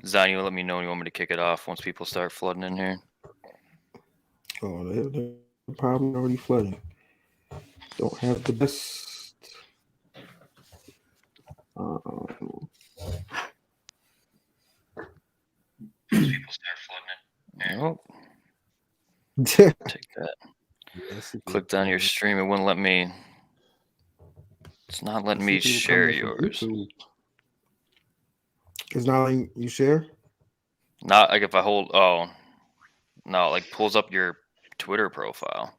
Zion, you let me know when you want me to kick it off once people start flooding in here. Oh, they're probably already flooding. Don't have the best. People start flooding in. Oh, take that. Yes, Clicked on your stream. It wouldn't let me. It's not letting me share yours. It's not letting you share? Not like if I hold. Oh, no, it like pulls up your Twitter profile.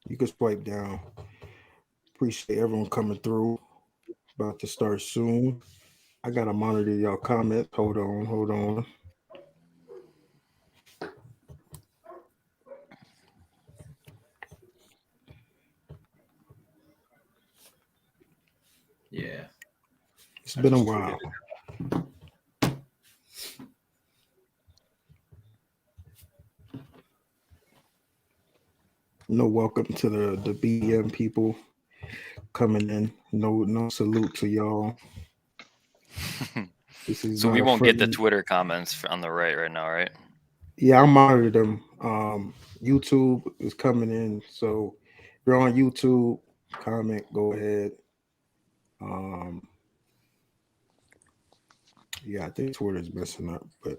You can swipe down. Appreciate everyone coming through. About to start soon. I gotta monitor y'all comments. Hold on. Yeah. It's been a while. No welcome to the BM people coming in. No salute to y'all. So we won't get the Twitter comments on the right now, right? Yeah, I monitored them. YouTube is coming in, so if you're on YouTube, comment, go ahead. Yeah, I think Twitter's messing up, but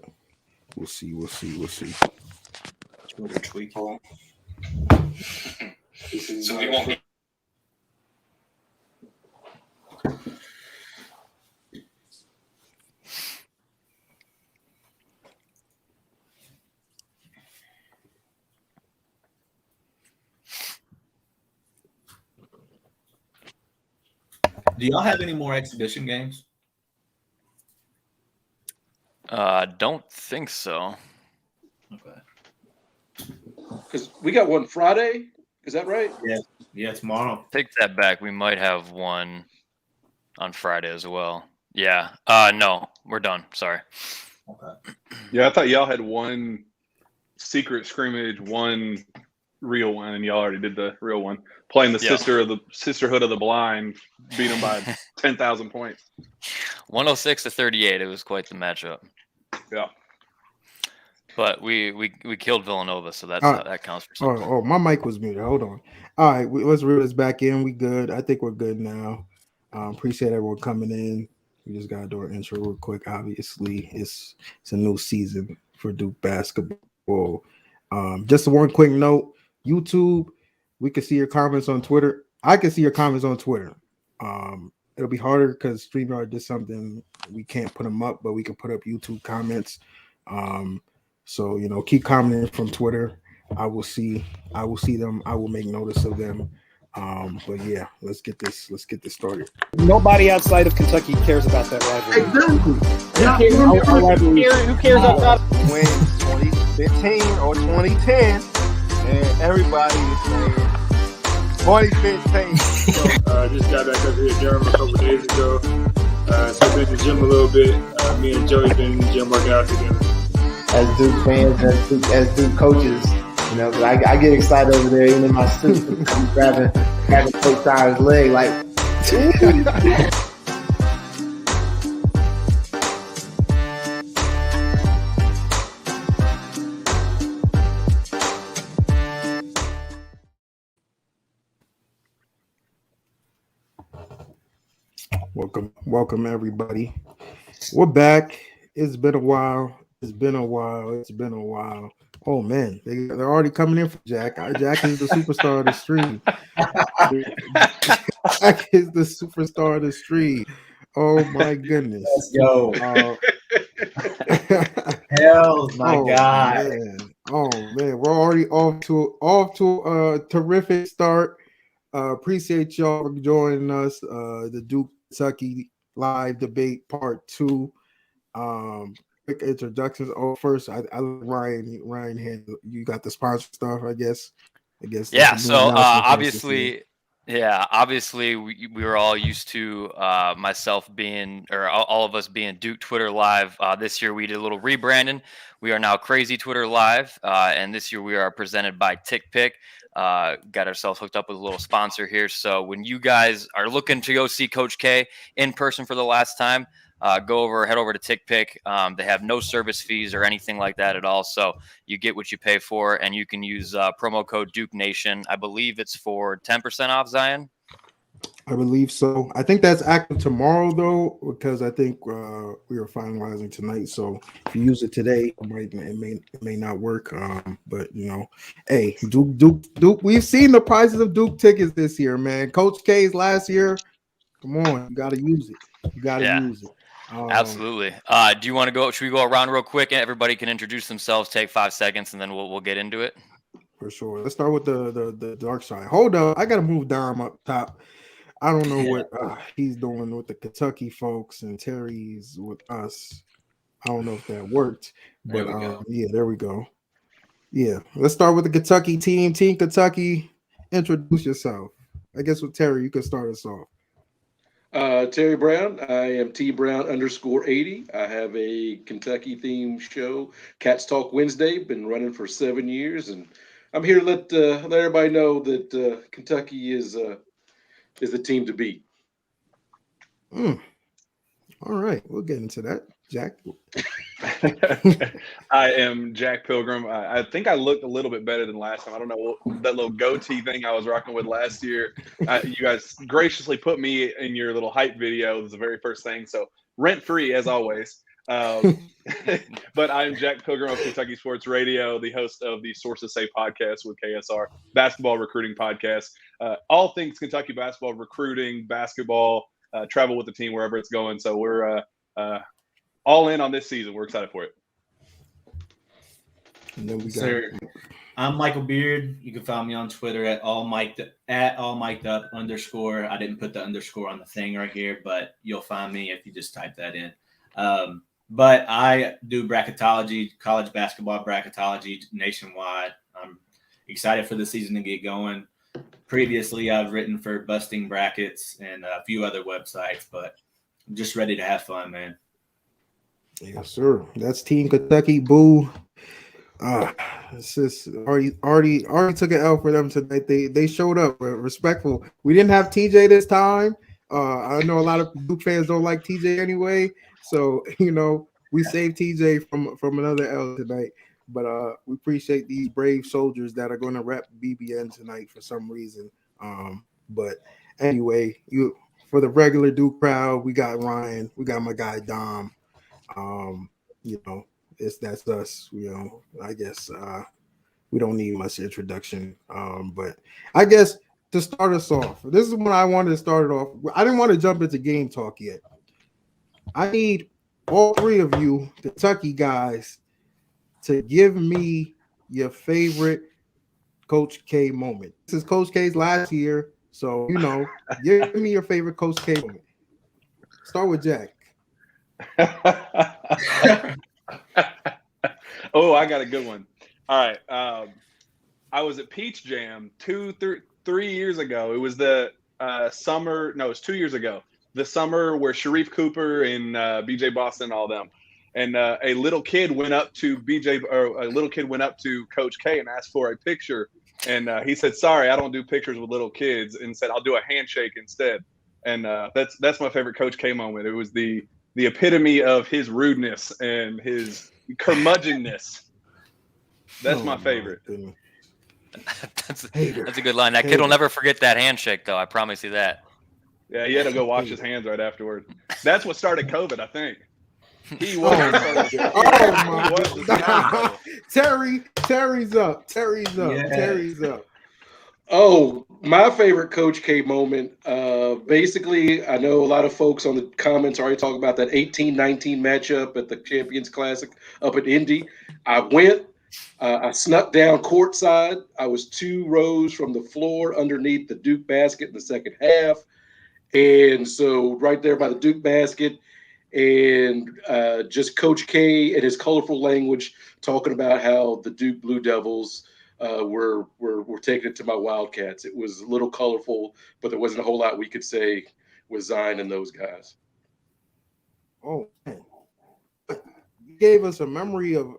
we'll see. Twitter tweaking. So we won't. Do y'all have any more exhibition games? Don't think so. Okay. Because we got one Friday. Is that right? Yeah, tomorrow. Take that back. We might have one on Friday as well. Yeah. No, we're done. Sorry. Okay. Yeah, I thought y'all had one secret scrimmage, one real one, and y'all already did the real one. Playing the Sisterhood of the Blind, beat them by 10,000 points. 106-38. It was quite the matchup. Yeah. But we killed Villanova, so that counts for something. Oh, my mic was muted. Hold on. All right, let's reel this back in. We good. I think we're good now. Appreciate everyone coming in. We just got to do our intro real quick. Obviously, it's a new season for Duke basketball. Just one quick note: YouTube, we can see your comments on Twitter. I can see your comments on Twitter. It'll be harder because StreamYard did something. We can't put them up, but we can put up YouTube comments. So keep commenting from Twitter. I will see them. I will make notice of them. But yeah, let's get this started. Nobody outside of Kentucky cares about that rivalry. Exactly. Who cares about win 2015 or 2010? And everybody is saying 2015. Just got back up here at Durham a couple days ago. So been to the gym a little bit. Me and Joey been in the gym working out together. As Duke fans, as Duke coaches, I get excited over there, even in my suit, grabbing Coach Tyler's leg, like. Welcome everybody. We're back. It's been a while. Oh man, they're already coming in for Jack. Jack is the superstar of the stream. Jack is the superstar of the stream. Oh my goodness. Let's go. Hell my God. Man. Oh man, we're already off to a terrific start. Appreciate y'all for joining us. The Duke Kentucky live debate part 2. Quick introductions. Oh, first, I Ryan, you got the sponsor stuff, I guess. Yeah. So obviously, we were all used to myself being, or all of us being Duke Twitter Live. This year we did a little rebranding. We are now Crazy Twitter Live, and this year we are presented by TickPick. Got ourselves hooked up with a little sponsor here. So when you guys are looking to go see Coach K in person for the last time, head over to TickPick. They have no service fees or anything like that at all. So you get what you pay for, and you can use promo code Duke Nation. I believe it's for 10% off, Zion. I believe so. I think that's active tomorrow though, because I think we are finalizing tonight. So if you use it today, it may not work. But hey, Duke. We've seen the prices of Duke tickets this year, man. Coach K's last year. Come on, you got to use it. Use it. Absolutely. Do you want to go? Should we go around real quick? Everybody can introduce themselves. Take 5 seconds, and then we'll get into it. For sure. Let's start with the dark side. Hold up, I got to move Dom up top. I don't know what he's doing with the Kentucky folks and Terry's with us. I don't know if that worked, but there we go. Yeah, let's start with the Kentucky team. Team Kentucky, introduce yourself. I guess with Terry, you can start us off. Terry Brown. I am T Brown_80. I have a Kentucky themed show, Cats Talk Wednesday. Been running for 7 years, and I'm here to let everybody know that Kentucky is the team to beat. All right, we'll get into that. Jack. I am Jack Pilgrim. I think I looked a little bit better than last time. I don't know what, that little goatee thing I was rocking with last year. You guys graciously put me in your little hype video. It was the very first thing. So rent free as always. But I'm Jack Pilgrim of Kentucky Sports Radio, the host of the Sources Say podcast with KSR, basketball recruiting podcast. All things Kentucky basketball, recruiting, basketball, travel with the team wherever it's going. So we're all in on this season. We're excited for it. And then we got I'm Michael Beard. You can find me on Twitter at allmikedup_. I didn't put the underscore on the thing right here, but you'll find me if you just type that in. But I do bracketology, college basketball bracketology nationwide. I'm excited for the season to get going. Previously, I've written for Busting Brackets and a few other websites, but I'm just ready to have fun, man. Yes, sir. That's Team Kentucky. Boo. It's just already took an L for them tonight. They showed up respectful. We didn't have TJ this time. I know a lot of Duke fans don't like TJ anyway, so we saved TJ from another L tonight. But we appreciate these brave soldiers that are going to rep BBN tonight for some reason. But anyway, for the regular Duke crowd, we got Ryan, we got my guy Dom. That's us. I guess we don't need much introduction. But I guess to start us off, this is when I wanted to start it off. I didn't want to jump into game talk yet. I need all three of you Kentucky guys to give me your favorite Coach K moment. This is Coach K's last year, so give me your favorite Coach K moment. Start with Jack. Oh, I got a good one. All right. I was at Peach Jam 3 years ago. It was the summer. No, it was 2 years ago. The summer where Sharif Cooper and BJ Boston and all them. And a little kid went up to Coach K and asked for a picture. And he said, "Sorry, I don't do pictures with little kids," and said, "I'll do a handshake instead." And that's my favorite Coach K moment. It was the epitome of his rudeness and his curmudgeonness. That's my favorite. That's a good line. That kid will never forget that handshake, though. I promise you that. Yeah, he had to go wash his hands right afterward. That's what started COVID, I think. He was. Terry's up. Yeah. Terry's up. Oh, my favorite Coach K moment. Basically, I know a lot of folks on the comments already talking about that 18-19 matchup at the Champions Classic up at Indy. I went. I snuck down courtside. I was 2 rows from the floor underneath the Duke basket in the second half. And so right there by the Duke basket, and just Coach K and his colorful language talking about how the Duke Blue Devils were taking it to my Wildcats. It was a little colorful, but there wasn't a whole lot we could say with Zion and those guys. Oh, man. You gave us a memory of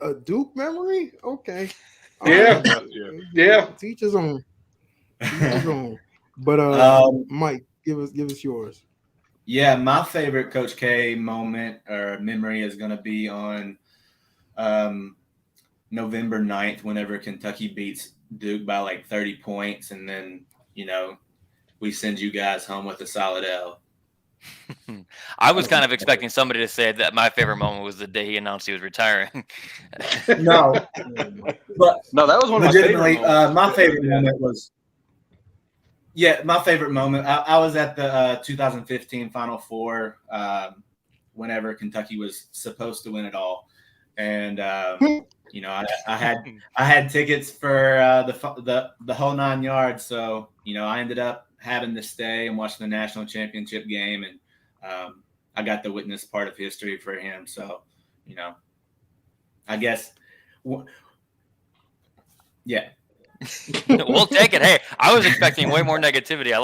a Duke memory? Okay. Yeah. Yeah. Teach his own. But Mike, give us yours. Yeah, my favorite Coach K moment or memory is going to be on November 9th, whenever Kentucky beats Duke by like 30 points. And then, we send you guys home with a solid L. I was kind of expecting somebody to say that my favorite moment was the day he announced he was retiring. No, but no, that was one of my favorite moment was. Yeah, my favorite moment. I was at the 2015 Final Four whenever Kentucky was supposed to win it all, and I had tickets for the whole 9 yards. So I ended up having to stay and watch the national championship game, and I got to witness part of history for him. So I guess, yeah. We'll take it. Hey, I was expecting way more negativity. I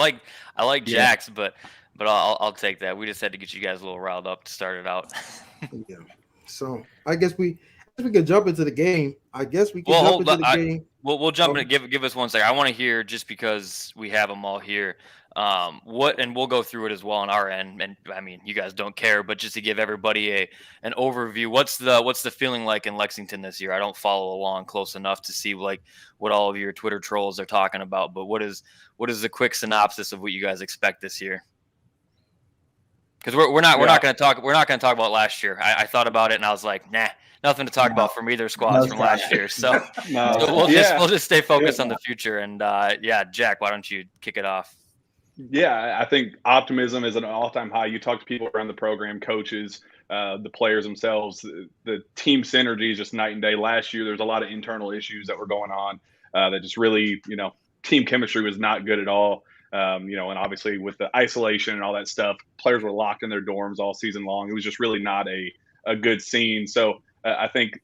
like Jax, but I'll take that. We just had to get you guys a little riled up to start it out. Yeah. So I guess we could jump into the game. Game. We'll jump in. Give us 1 second. I want to hear, just because we have them all here. And we'll go through it as well on our end. And I mean, you guys don't care, but just to give everybody an overview, what's the feeling like in Lexington this year? I don't follow along close enough to see like what all of your Twitter trolls are talking about, but what is the quick synopsis of what you guys expect this year? Because we're not going to talk about last year. I thought about it and I was like, nah, nothing to talk about from either squads from last year. So, we'll just stay focused on the future. And Jack, why don't you kick it off? Yeah, I think optimism is at an all-time high. You talk to people around the program, coaches, the players themselves. The team synergy is just night and day. Last year, there's a lot of internal issues that were going on that just really, team chemistry was not good at all. And obviously with the isolation and all that stuff, players were locked in their dorms all season long. It was just really not a good scene. So I think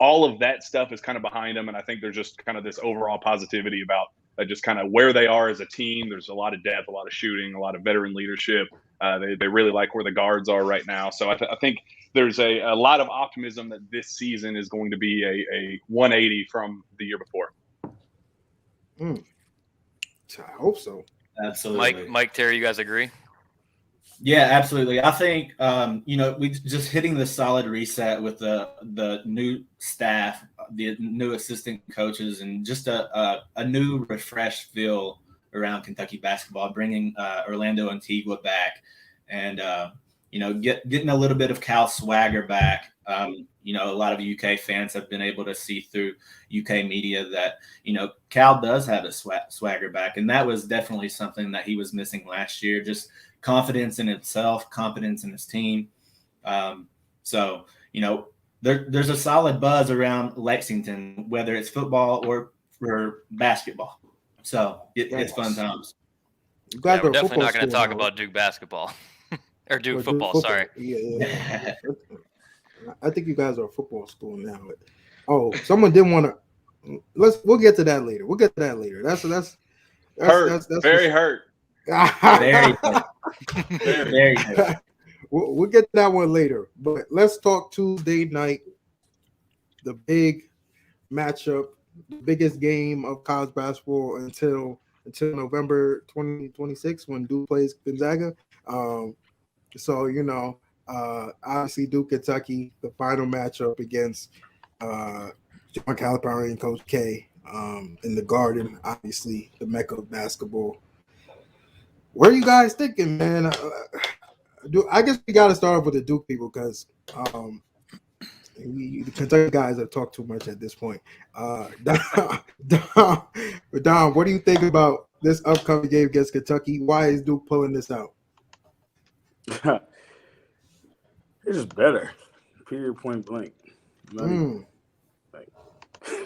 all of that stuff is kind of behind them. And I think there's just kind of this overall positivity about just kind of where they are as a team. There's a lot of depth, a lot of shooting, a lot of veteran leadership. They really like where the guards are right now. So I think there's a lot of optimism that this season is going to be a 180 from the year before. I hope so. Absolutely. Mike, Terry, you guys agree? Yeah, absolutely. I think we just hitting the solid reset with the new staff, the new assistant coaches, and just a new refreshed feel around Kentucky basketball, bringing Orlando Antigua back, and getting a little bit of Cal swagger back. A lot of UK fans have been able to see through UK media that Cal does have a swagger back, and that was definitely something that he was missing last year. Just confidence in himself, confidence in his team. There's a solid buzz around Lexington, whether it's football or basketball. So it's fun times. We're definitely not going to talk about Duke basketball or Duke football. Sorry. Yeah. I think you guys are a football school now. Oh, someone didn't want to. We'll get to that later. That's very hurt. Very hurt. Very hurt. We'll get to that one later. But let's talk Tuesday night, the big matchup, the biggest game of college basketball until November 2026 when Duke plays Gonzaga. Obviously Duke, Kentucky, the final matchup against John Calipari and Coach K in the Garden, obviously the mecca of basketball. What are you guys thinking, man? I guess we got to start off with the Duke people because the Kentucky guys have talked too much at this point. Don, what do you think about this upcoming game against Kentucky? Why is Duke pulling this out? It's just better. Period. Point blank.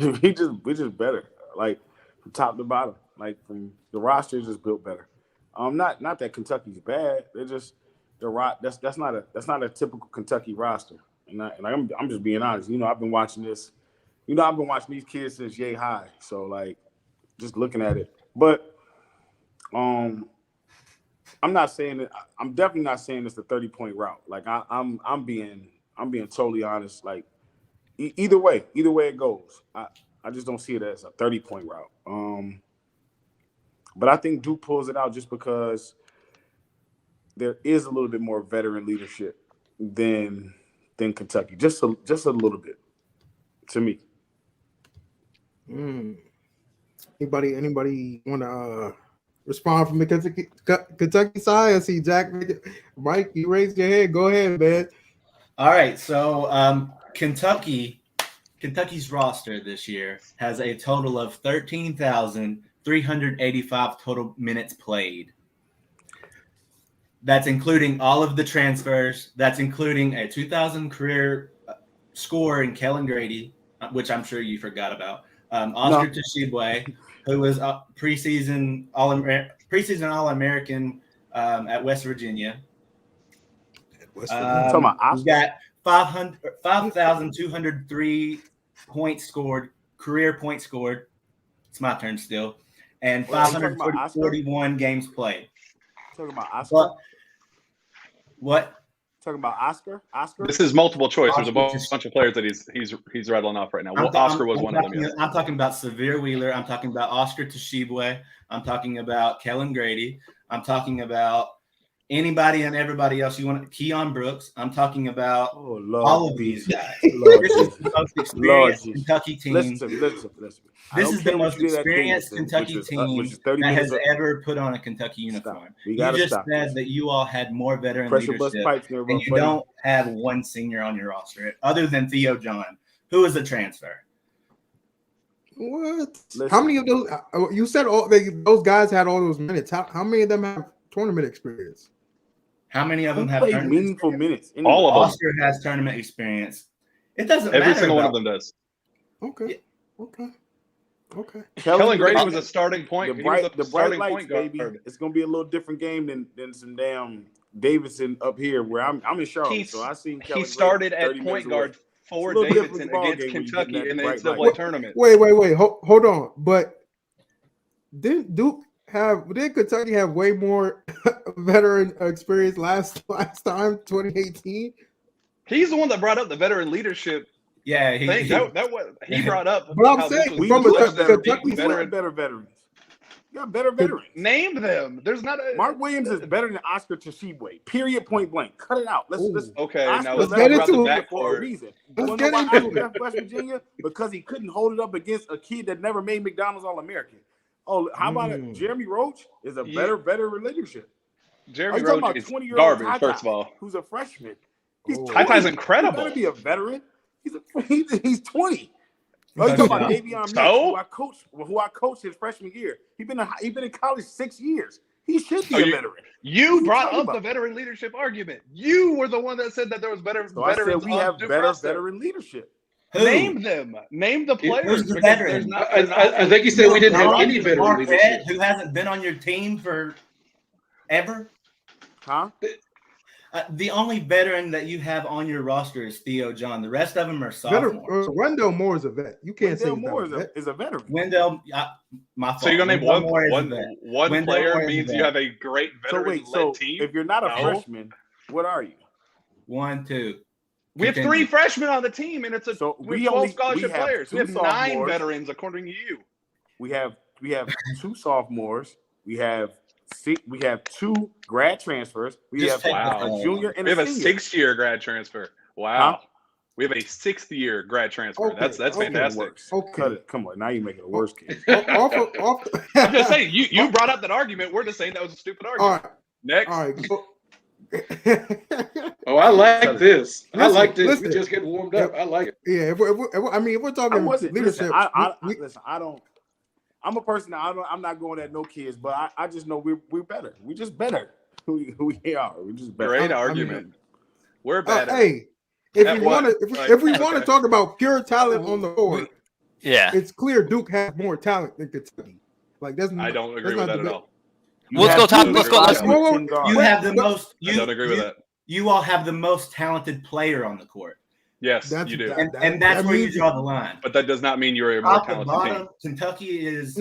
We just better. Like from top to bottom. Like from the roster is just built better. Not that Kentucky's bad. They're just that's not a typical Kentucky roster. And I'm just being honest. I've been watching this. I've been watching these kids since yay high. So like, just looking at it. But I'm not saying that. I'm definitely not saying it's the 30-point route. Like I'm being totally honest. Like either way it goes, I just don't see it as a 30-point route. But I think Duke pulls it out just because there is a little bit more veteran leadership than Kentucky. Just a little bit, to me. Anybody want to respond from the Kentucky side? I see Jack. Mike, you raised your hand. Go ahead, man. All right, so Kentucky's roster this year has a total of 13,385 total minutes played. That's including all of the transfers. That's including a 2,000 career score in Kellen Grady, which I'm sure you forgot about. Oscar Tshiebwe, who was preseason All-American at West Virginia. We've got 5,203 points scored, career points scored. It's my turn still, and 541 games played. Talking about Oscar. What? Talking about Oscar? This is multiple choice. There's a bunch of players that he's rattling off right now. Oscar was one of them. Yes. I'm talking about Severe Wheeler. I'm talking about Oscar Tshiebwe. I'm talking about Kellen Grady. I'm talking about anybody and everybody else you want. Keon Brooks. I'm talking about all of these guys. This is the most experienced Kentucky team. Listen. This is the most experienced Kentucky team that has ever put on a Kentucky uniform. You just said that you all had more veteran leadership, and you don't have one senior on your roster other than Theo John, who is a transfer. What? How many of those? You said those guys had all those minutes. How many of them have tournament experience? How many of them have meaningful minutes? All of them. Oscar has tournament experience. It doesn't matter. Every single one of them does. Okay. Kellen Grady was a starting point. The bright lights, baby. It's gonna be a little different game than some damn Davidson up here where I'm in Charlotte. So I seen Kellen he started at point guard for Davidson against Kentucky in the NCAA tournament. Wait. Hold on. But did Kentucky have way more veteran experience last time, 2018? He's the one that brought up the veteran leadership. Yeah, he brought up. But I'm saying from Kentucky, better veterans. You got better veterans. Name them. There's not a Mark Williams is better than Oscar Tshiebwe. Period. Point blank. Cut it out. Let's okay. Oscar Now let's get into it for a reason. You know why Oscar left West Virginia? Because he couldn't hold it up against a kid that never made McDonald's All-American. Oh, how about it? Jeremy Roach is a better leadership. Jeremy Roach is garbage. First of all, who's a freshman? He's Ty's incredible. He's gotta be a veteran. He's 20. Oh, you talking about Davion Mix, who I coached his freshman year. He been in college 6 years. He should be a veteran. You brought up the veteran leadership argument. You were the one that said that there was better veterans. I said we have better veteran leadership. Name them. Name the players. Who's the veteran? I think he said we didn't have any veteran leadership. Who hasn't been on your team for ever? Huh? The only veteran that you have on your roster is Theo John. The rest of them are sophomores. Wendell Moore is a vet. You can't say Moore is a veteran. Wendell, my fault. So you're gonna name one player means you have a great veteran-led team. If you're not a freshman, what are you? 1, 2. We have 3 freshmen on the team, and it's 12 scholarship players. We have 9 veterans, according to you. We have 2 sophomores. We have 2 grad transfers. We have a junior and a senior. We have a 6-year grad transfer. Wow. Huh? We have a 6th-year grad transfer. Okay. That's fantastic. Okay. Cut it. Come on. Now you're making it worse, kid. I'm just saying, you brought up that argument. We're just saying that was a stupid argument. All right. Next. All right. Oh, I like this. I like this. We just get warmed up. I like it. Yeah. If we're talking leadership. I'm a person that I'm not going at no kids, but I just know we're better. We're just better. We are. We're just better. Great argument. We're better. Hey, if we want to talk about pure talent on the board, it's clear Duke has more talent than Kentucky. Like I don't agree with that at all. Let's go. You have the most. I don't agree with that. You all have the most talented player on the court. Yes, you do. And that's where you draw the line. But that does not mean you're a more talented team. Kentucky is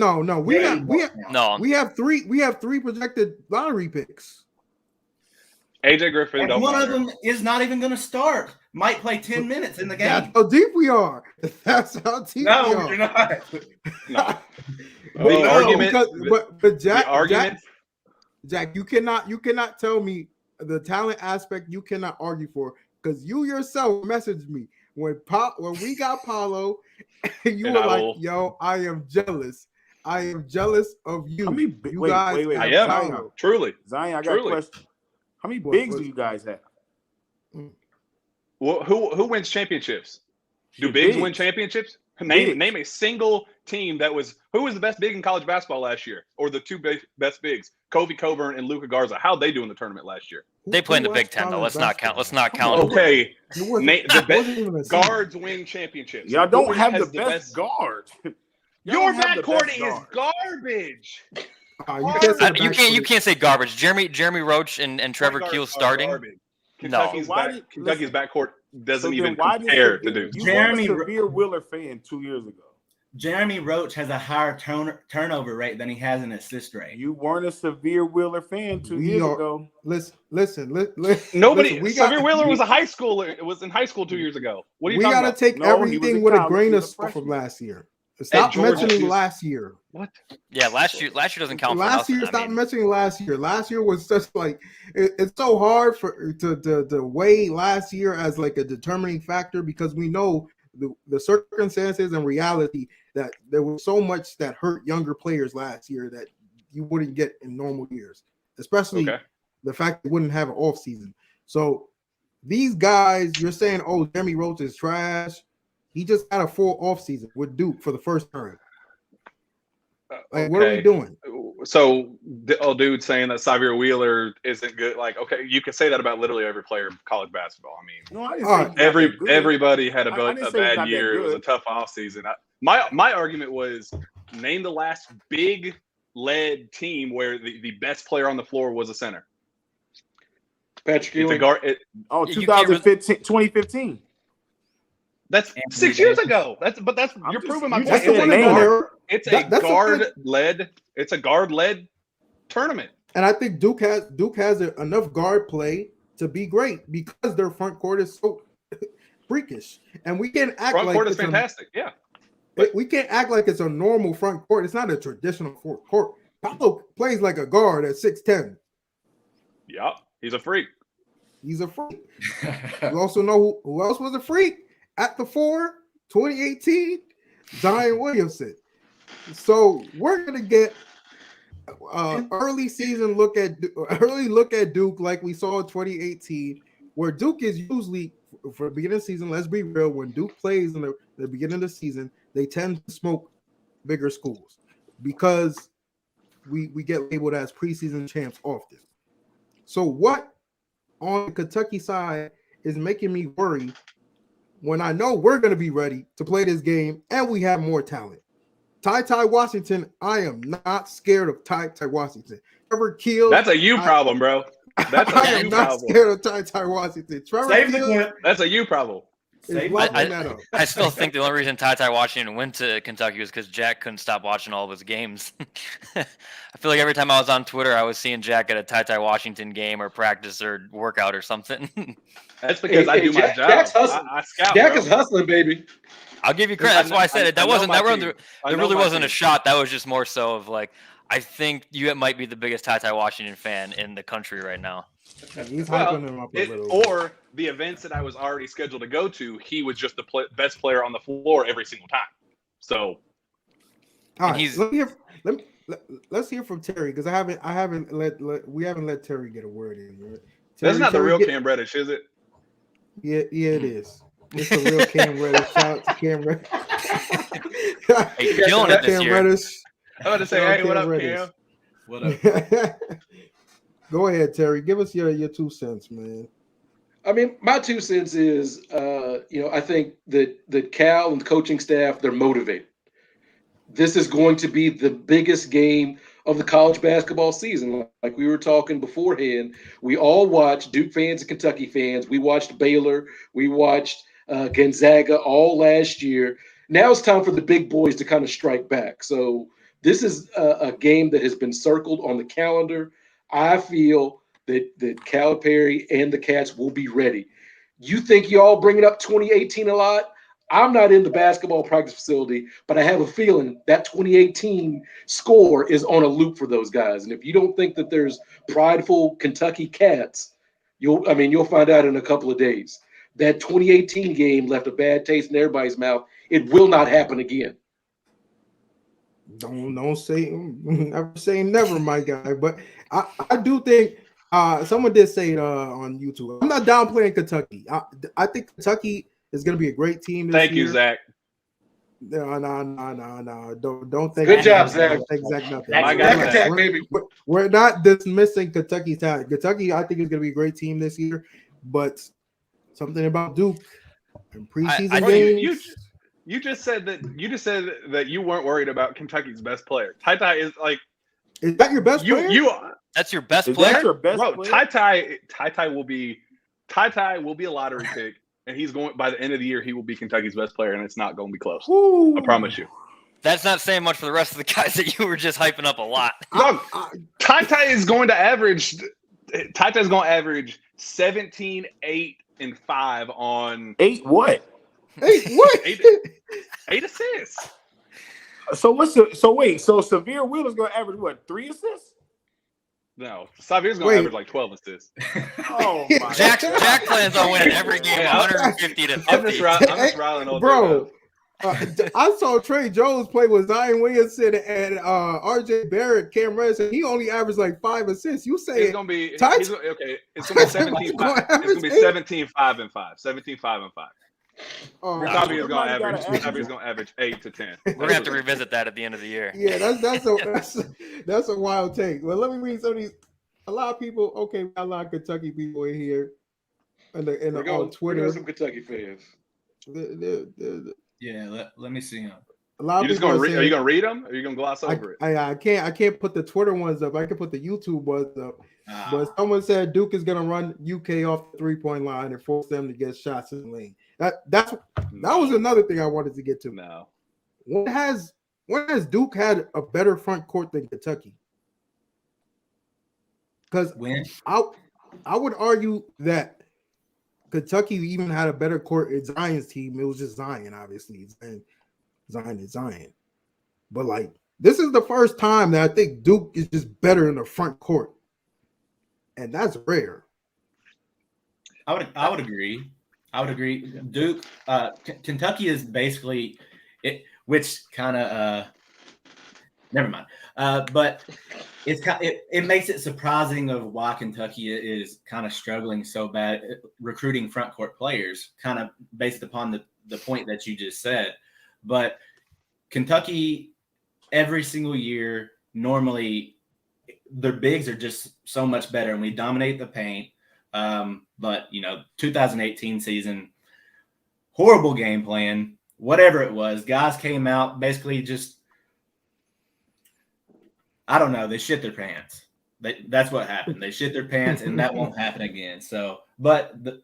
we have three projected lottery picks. AJ Griffin, and one of them is not even going to start. Might play 10 minutes in the game. That's how deep we are. That's how deep we are. No, you're not. No. The argument. But Jack, you cannot tell me the talent aspect you cannot argue for, because you yourself messaged me when we got Paulo, and you And were I like, will- "Yo, I am jealous. I am jealous of you." You guys wait. I have am. Paulo. Truly. Zion, I got Truly. a question. How many bigs do you guys have? Well, who wins championships? Do Shit, bigs win bigs. championships? Bigs. Name a single team who was the best big in college basketball last year, or the two best bigs, Kobe Coburn and Luka Garza. How'd they do in the tournament last year? They play in the Big watched Ten though. college Let's not count. basketball? Let's not count. Okay, It wasn't even a guards win championships. Y'all don't Who have has the best guards. Your don't have the backcourt best is guards. garbage. You You can't say garbage. Jeremy Roach and Trevor Point Keel guards are starting. garbage. No. Kentucky's backcourt doesn't So even then why compare did to Duke. You Jeremy were a severe Wheeler fan 2 years ago. Jeremy Roach has a higher turnover rate than he has an assist rate. You weren't a severe Wheeler fan 2 years ago. Listen. Nobody. Listen, Xavier Wheeler was a high schooler. It was in high school 2 years ago. What are you we talking gotta about? take No, he was everything in with a college. grain He of was a salt from freshman. last year. Stop Georgia, mentioning he was- last year. What? Yeah, last year doesn't count for Last nothing. year, I stop mean, mentioning last year. Last year was just like it's so hard to weigh last year as like a determining factor, because we know the circumstances and reality that there was so much that hurt younger players last year that you wouldn't get in normal years, especially the fact they wouldn't have an off season. So these guys, you're saying, oh, Jeremy Roach is trash. He just had a full off season with Duke for the first time. Like, what are we doing? So, dude saying that Xavier Wheeler isn't good. Like, okay, you can say that about literally every player in college basketball. I mean, No, I didn't say he's not that good. everybody had I a didn't say he's bad not that year. It was a good. tough off season. My argument was name the last big led team where the best player on the floor was a center. Patrick Ewing. 2015, 2015. That's 6 years ago. You're proving my point. It's a guard led tournament. And I think Duke has enough guard play to be great because their front court is so freakish, and we can't act Front like court is it's fantastic. Yeah, we can't act like it's a normal front court. It's not a traditional front court. Paulo plays like a guard at 6'10". Yeah, he's a freak. He's a freak. You also know who else was a freak at the 4, 2018? Zion Williamson. So we're gonna get early look at Duke like we saw in 2018, where Duke is usually for the beginning of the season. Let's be real, when Duke plays in the beginning of the season, they tend to smoke bigger schools because we get labeled as preseason champs often. So what on the Kentucky side is making me worry when I know we're going to be ready to play this game and we have more talent? Ty Washington, I am not scared of Ty Washington. Trevor Keel. That's a you problem, bro. That's a I am you not problem. scared of Ty Washington. Trevor Keel. That's a you problem. I still think the only reason Ty Washington went to Kentucky was because Jack couldn't stop watching all of his games. I feel like every time I was on Twitter, I was seeing Jack at a Ty Washington game or practice or workout or something. That's because I do my job. Jack's hustling. I scout, Jack bro. is hustling, baby. I'll give you credit. That's why I said it. There really wasn't a team. shot. That was just more so of like, I think you might be the biggest Ty Washington fan in the country right now. He's hyping him up a little bit. Or the events that I was already scheduled to go to, he was just the best player on the floor every single time. So, all right, let's hear from Terry, because we haven't let Terry get a word in here. That's not the real Cam Reddish, is it? Yeah, it is. It's the real Cam Reddish. Shout out to Cam Reddish. Hey, you're killing it this Cam year. Reddish. I'm about to say, hey, what up, Cam? What up? Go ahead, Terry. Give us your 2 cents, man. I mean, my 2 cents is, I think that Cal and the coaching staff, they're motivated. This is going to be the biggest game of the college basketball season. Like we were talking beforehand, we all watched, Duke fans and Kentucky fans. We watched Baylor. We watched Gonzaga all last year. Now it's time for the big boys to kind of strike back. So this is a game that has been circled on the calendar. I feel that Calipari and the Cats will be ready. You think y'all bringing up 2018 a lot? I'm not in the basketball practice facility, but I have a feeling that 2018 score is on a loop for those guys. And if you don't think that there's prideful Kentucky Cats You'll find out in a couple of days. That 2018 game left a bad taste in everybody's mouth. It will not happen again. Don't say never say never, my guy. But I do think someone did say it on YouTube. I'm not downplaying Kentucky. I think Kentucky is going to be a great team this Thank year. you, Zach. No. Don't think. Good job, Zach. Don't think Zach nothing. My guy, We're not dismissing Kentucky's talent. Kentucky, I think, is going to be a great team this year. But something about Duke and preseason games. You just said that you weren't worried about Kentucky's best player. Ty is like. Is that your best player? That's your best Is player. that your best Bro, player? Ty will be a lottery pick, and he's going by the end of the year. He will be Kentucky's best player, and it's not going to be close. Woo. I promise you. That's not saying much for the rest of the guys that you were just hyping up a lot. Ty is going to average. Ty's going to average 17, 8, and 5 on 8 what? 8 what? 8 assists. So Severe Wheeler's going to average what? 3 assists? No, Xavier's going to average like 12 assists. Oh my! Jack plans on winning every game, 150 to 50. I'm just riling on bro. I saw Trey Jones play with Zion Williamson and RJ Barrett, Cam Reddish, and he only averaged like 5 assists. You say it's gonna be okay. It's gonna be 17. It's gonna be 17, 5, and 5. 17, 5, and 5. Xavier's gonna average 8 to 10. We're gonna have to revisit that at the end of the year. Yeah, that's a wild take. Well, let me read some of these. A lot of people. Okay, we got a lot of Kentucky people in here, on Twitter. Some Kentucky fans. Yeah, let me see them. Are you gonna read them? Or are you gonna gloss over it? I can't put the Twitter ones up. I can put the YouTube ones up. But someone said Duke is gonna run UK off the 3-point line and force them to get shots in the lane. That was another thing I wanted to get to. No. When has Duke had a better front court than Kentucky? Because I would argue that Kentucky even had a better court at Zion's team. It was just Zion, obviously. Zion is Zion. But like, this is the first time that I think Duke is just better in the front court. And that's rare. I would agree. Duke, Kentucky is basically it, which kind of never mind. But it makes it surprising of why Kentucky is kind of struggling so bad at recruiting front court players, kind of based upon the point that you just said. But Kentucky, every single year, normally their bigs are just so much better, and we dominate the paint. But 2018 season, horrible game plan, whatever it was. Guys came out basically just, I don't know, they shit their pants. That's what happened. They shit their pants, and that won't happen again. So, but the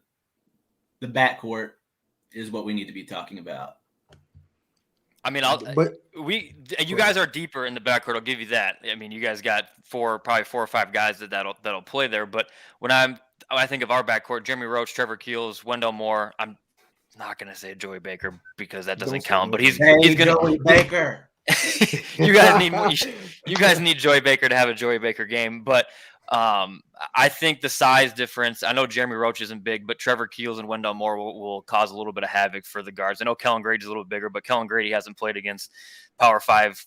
backcourt is what we need to be talking about. I mean, you guys are deeper in the backcourt. I'll give you that. I mean, you guys got probably 4 or 5 guys that'll play there. But when I think of our backcourt, Jeremy Roach, Trevor Keels, Wendell Moore. I'm not gonna say Joey Baker because that doesn't count. But he's gonna Joey Baker. you guys need Joey Baker to have a Joey Baker game. But I think the size difference, I know Jeremy Roach isn't big, but Trevor Keels and Wendell Moore will cause a little bit of havoc for the guards. I know Kellen Grady's a little bigger, but Kellen Grady hasn't played against Power 5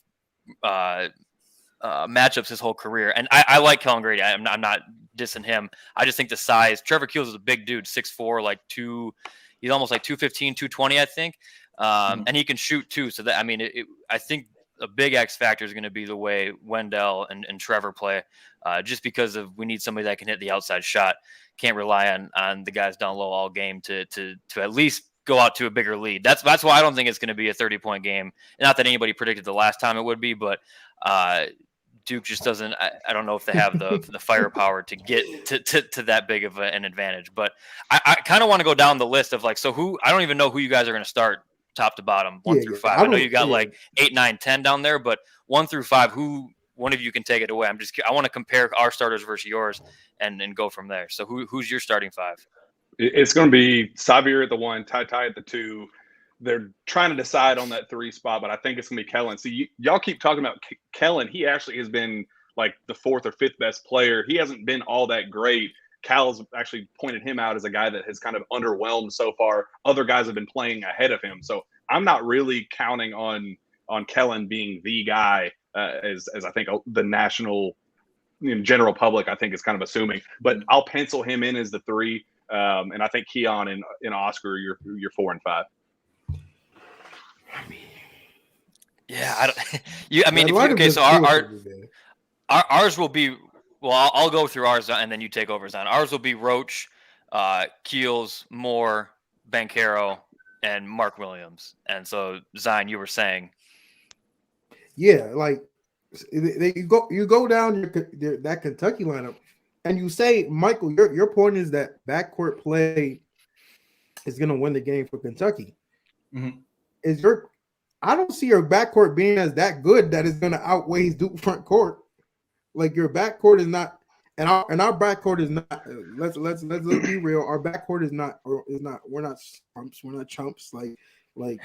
matchups his whole career. And I like Kellen Grady. I'm not dissing him. I just think the size. Trevor Keels is a big dude, 6'4", he's almost like 215, 220, I think. And he can shoot too. So that, I mean, I think a big X factor is going to be the way Wendell and Trevor play, just because we need somebody that can hit the outside shot. Can't rely on the guys down low all game to at least go out to a bigger lead. That's why I don't think it's going to be a 30-point game. Not that anybody predicted the last time it would be, but Duke just doesn't. I don't know if they have the firepower to get to that big of an advantage. But I kind of want to go down the list of like, so who, I don't even know who you guys are going to start top to bottom, 1 through 5. I know you got like 8, 9, 10 down there, but 1 through 5, who one of you can take it away? I want to compare our starters versus yours and go from there. So who's your starting 5? It's going to be Xavier at the 1, Ty at the 2. They're trying to decide on that 3 spot, but I think it's going to be Kellen. See, y'all keep talking about Kellen. He actually has been like the 4th or 5th best player. He hasn't been all that great Cal's actually pointed him out as a guy that has kind of underwhelmed so far. Other guys have been playing ahead of him. So I'm not really counting on Kellen being the guy as I think the national general public, I think, is kind of assuming. But I'll pencil him in as the 3. And I think Keon and Oscar, you're 4 and 5. Yeah, I mean, okay. So ours will be. Well, I'll go through ours and then you take over, Zion. Ours will be Roach, Keels, Moore, Banchero, and Mark Williams. And so, Zion, you were saying, yeah, like you go down that Kentucky lineup, and you say, Michael, your point is that backcourt play is going to win the game for Kentucky. Mm-hmm. I don't see your backcourt being as that good that is going to outweigh Duke front court. Like your backcourt is not, and our backcourt is not. Let's be real. Our backcourt is not. We're not chumps. We're not chumps. Like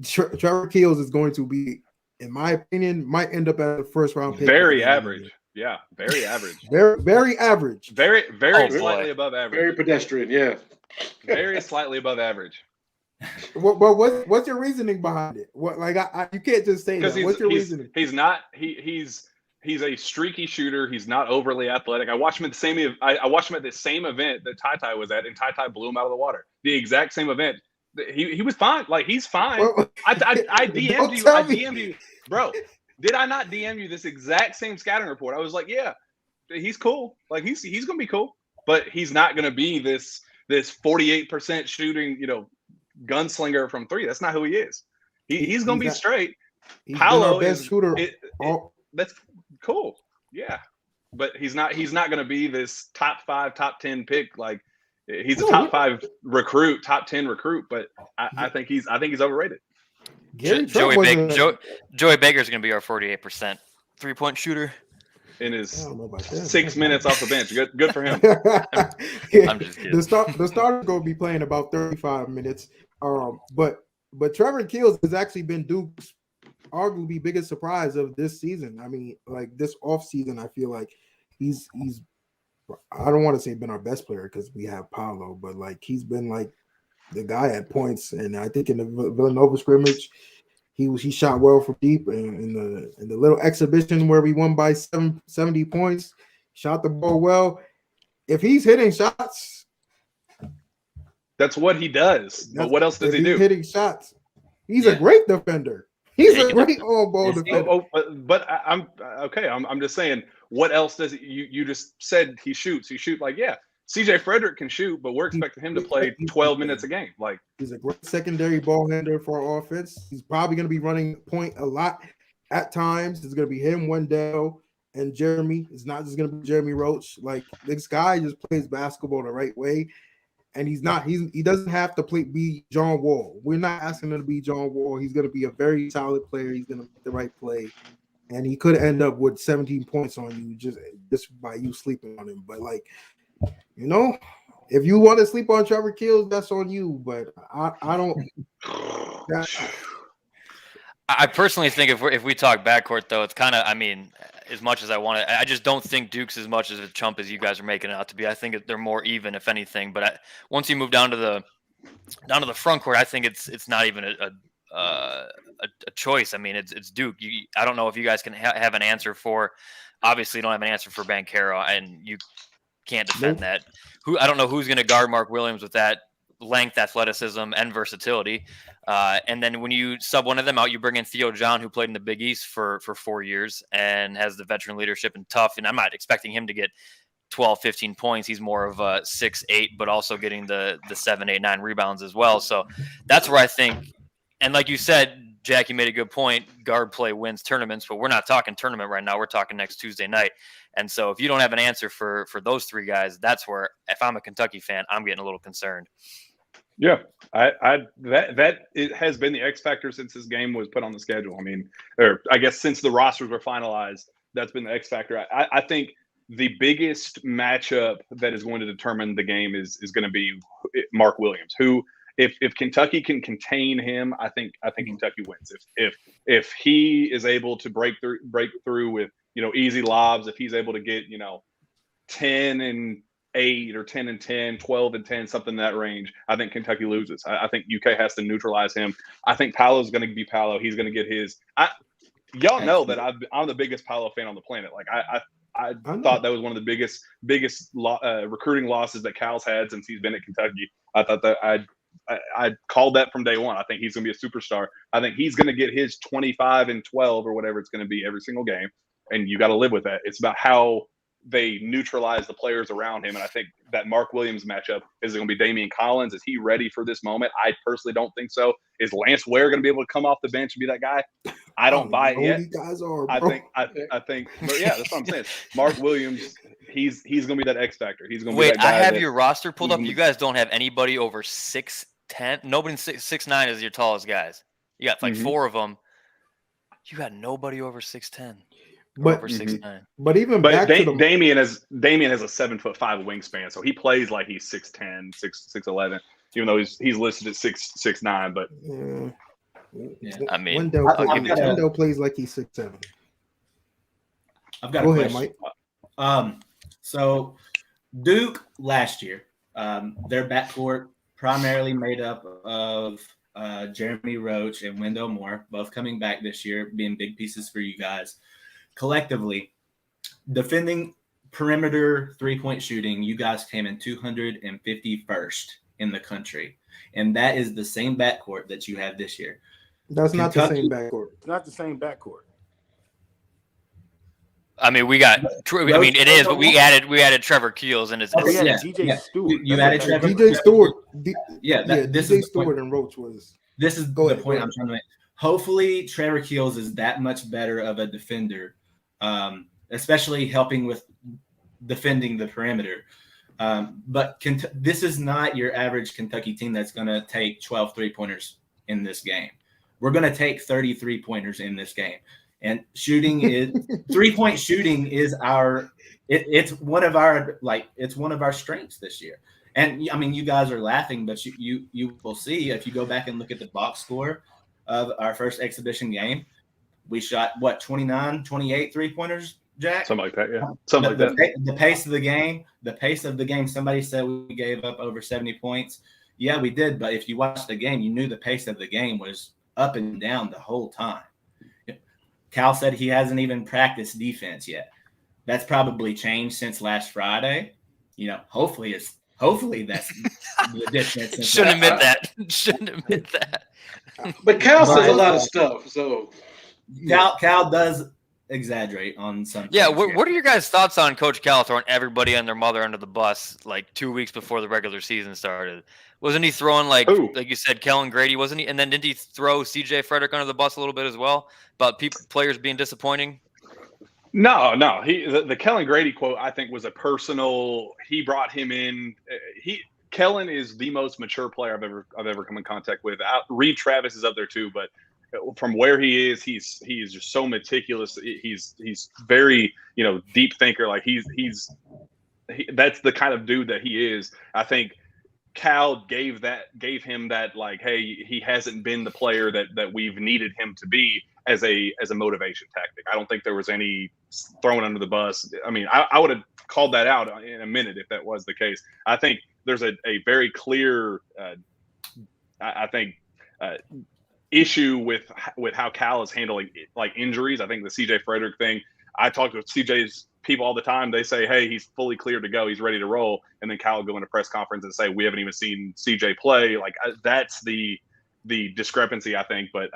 Trevor Keels is going to be, in my opinion, might end up as a first round pick. Very average. Yeah, very average. Very average. Very slightly above average. Very pedestrian. Yeah. Very slightly above average. What's your reasoning behind it? What you can't just say that. What's your reasoning? He's a streaky shooter. He's not overly athletic. I watched him at the same. I watched him at the same event that Ty was at, and Ty blew him out of the water. The exact same event. He was fine. Like, he's fine. Well, I DM'd you. I DM'd you, bro. Did I not DM you this exact same scouting report? I was like, yeah, he's cool. Like, he's gonna be cool, but he's not gonna be this 48% shooting, gunslinger from 3. That's not who he is. He's gonna be straight. Paolo is best shooter. That's cool. Yeah. But he's not going to be this top 5, top 10 pick. Like, he's a top 5 recruit, top 10 recruit, but I think he's overrated. Joey Baker's going to be our 48% 3-point shooter in his 6 minutes off the bench. Good for him. I'm just kidding. The starter's going to be playing about 35 minutes. But Trevor Keels has actually been Duke's arguably biggest surprise of this season. I mean, like, this offseason, I feel like he's I don't want to say been our best player because we have Paolo, but like, he's been like the guy at points. And I think in the Villanova scrimmage, he shot well from deep, and in the little exhibition where we won by 70 points, shot the ball well. If he's hitting shots, that's what he does. But what else does he do? Hitting shots. He's a great defender. He's a great on-ball defender. But I'm okay. I'm just saying, what else does he? You just said he shoots. He shoot like, yeah. CJ Frederick can shoot, but we're expecting him to play 12 minutes a game. Like, he's a great secondary ball handler for our offense. He's probably going to be running point a lot at times. It's going to be him, Wendell, and Jeremy. It's not just going to be Jeremy Roach. Like, this guy just plays basketball the right way. And he doesn't have to be John Wall. We're not asking him to be John Wall. He's going to be a very solid player. He's going to make the right play. And he could end up with 17 points on you just by you sleeping on him. But, like, if you want to sleep on Trevor Keels, that's on you. But I don't. I personally think if we talk backcourt, though, it's kind of, I mean, as much as I want to, I just don't think Duke's as much as a chump as you guys are making it out to be. I think they're more even, if anything. But once you move down to the front court, I think it's not even a choice. I mean, it's Duke. I don't know if you guys can have an answer for. Obviously, you don't have an answer for Banchero, and you can't defend that. I don't know who's going to guard Mark Williams with that length, athleticism, and versatility. And then when you sub one of them out, you bring in Theo John, who played in the Big East for 4 years and has the veteran leadership and tough. And I'm not expecting him to get 12, 15 points. He's more of a 6-8, but also getting the 7, 8, 9 rebounds as well. So that's where I think, and like you said, Jackie made a good point. Guard play wins tournaments, but we're not talking tournament right now. We're talking next Tuesday night. And so if you don't have an answer for those 3 guys, that's where, if I'm a Kentucky fan, I'm getting a little concerned. Yeah, that it has been the X factor since this game was put on the schedule. I mean, or I guess since the rosters were finalized, that's been the X factor. I think the biggest matchup that is going to determine the game is going to be Mark Williams, who, if Kentucky can contain him, I think Kentucky wins. If he is able to break through with easy lobs, if he's able to get 10 and 8 or 10-10, 12-10, something in that range, I think Kentucky loses. I think UK has to neutralize him. I think Paolo's going to be Paolo. He's going to get his. Y'all know that I'm the biggest Paolo fan on the planet. Like I thought that was one of the biggest recruiting losses that Cal's had since he's been at Kentucky. I thought that I called that from day one. I think he's going to be a superstar. I think he's going to get his 25 and 12 or whatever it's going to be every single game, and you got to live with that. It's about how they neutralize the players around him, and I think that Mark Williams matchup is going to be Damian Collins. Is he ready for this moment? I personally don't think so. Is Lance Ware going to be able to come off the bench and be that guy? I don't buy it yet. Guys are, I think, but yeah, that's what I'm saying. Mark Williams, he's going to be that X factor. He's going to be that guy. I have your roster pulled up. You guys don't have anybody over 6'10". Nobody 6'9" is your tallest guys. You got like 4 of them. You got nobody over 6'10". Over 6'9". But Damian has a 7'5" wingspan, so he plays like he's 6'10", 6'11", even though he's listed at 6'9". But yeah, I mean, Wendell plays like he's 6'7". I've got a question. Mike. So Duke last year, their backcourt primarily made up of Jeremy Roach and Wendell Moore, both coming back this year, being big pieces for you guys. Collectively, defending perimeter three-point shooting, you guys came in 251st in the country, and that is the same backcourt that you have this year. That's not the same backcourt. It's not the same backcourt. I mean, we got. I mean, it is, but we added Trevor Keels, and it's DJ Stewart. You added Trevor. DJ Stewart. DJ Stewart and Roach was. This is the point I'm trying to make. Hopefully, Trevor Keels is that much better of a defender, especially helping with defending the perimeter. But this is not your average Kentucky team that's going to take 12 3-pointers in this game. We're going to take 30 3-pointers in this game. And shooting is 3-point shooting is it's one of our strengths this year. And I mean, you guys are laughing, but you will see if you go back and look at the box score of our first exhibition game, we shot 29, 28 3-pointers, Jack? Something like that, yeah. Something like that. The pace of the game, somebody said we gave up over 70 points. Yeah, we did, but if you watched the game, you knew the pace of the game was up and down the whole time. Cal said he hasn't even practiced defense yet. That's probably changed since last Friday. You know, hopefully that's the difference. Shouldn't admit that. But Cal says a lot of stuff, so Cal does exaggerate on some. Yeah, what are your guys' thoughts on Coach Cal throwing everybody and their mother under the bus like 2 weeks before the regular season started? Wasn't he throwing like you said, Kellen Grady? Wasn't he? And then didn't he throw C.J. Frederick under the bus a little bit as well about players being disappointing? No. The Kellen Grady quote I think was a personal. He brought him in. Kellen is the most mature player I've ever come in contact with. Reed Travis is up there too, but from where he is just so meticulous. He's very deep thinker. Like that's the kind of dude that he is. I think Cal gave him that like, hey, he hasn't been the player that we've needed him to be as a motivation tactic. I don't think there was any throwing under the bus. I mean, I would have called that out in a minute if that was the case. I think there's a very clear, issue with how Cal is handling like injuries. I think the CJ Frederick thing. I talk to CJ's people all the time. They say, hey, he's fully cleared to go. He's ready to roll. And then Cal will go into press conference and say, we haven't even seen CJ play. Like that's the discrepancy, I think. But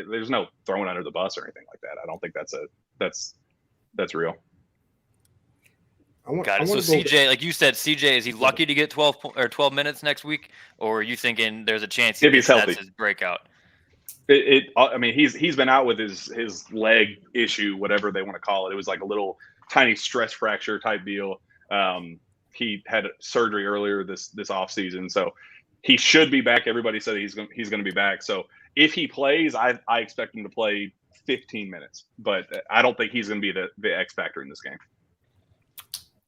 there's no throwing under the bus or anything like that. I don't think that's real. Got it. So CJ, like you said, CJ, is he lucky to get 12 minutes next week? Or are you thinking there's a chance if he's healthy, that's his breakout? I mean, he's been out with his leg issue, whatever they want to call it. It was like a little tiny stress fracture type deal. He had surgery earlier this off season, so he should be back. Everybody said he's going to be back. So if he plays, I expect him to play 15 minutes, but I don't think he's going to be the X factor in this game.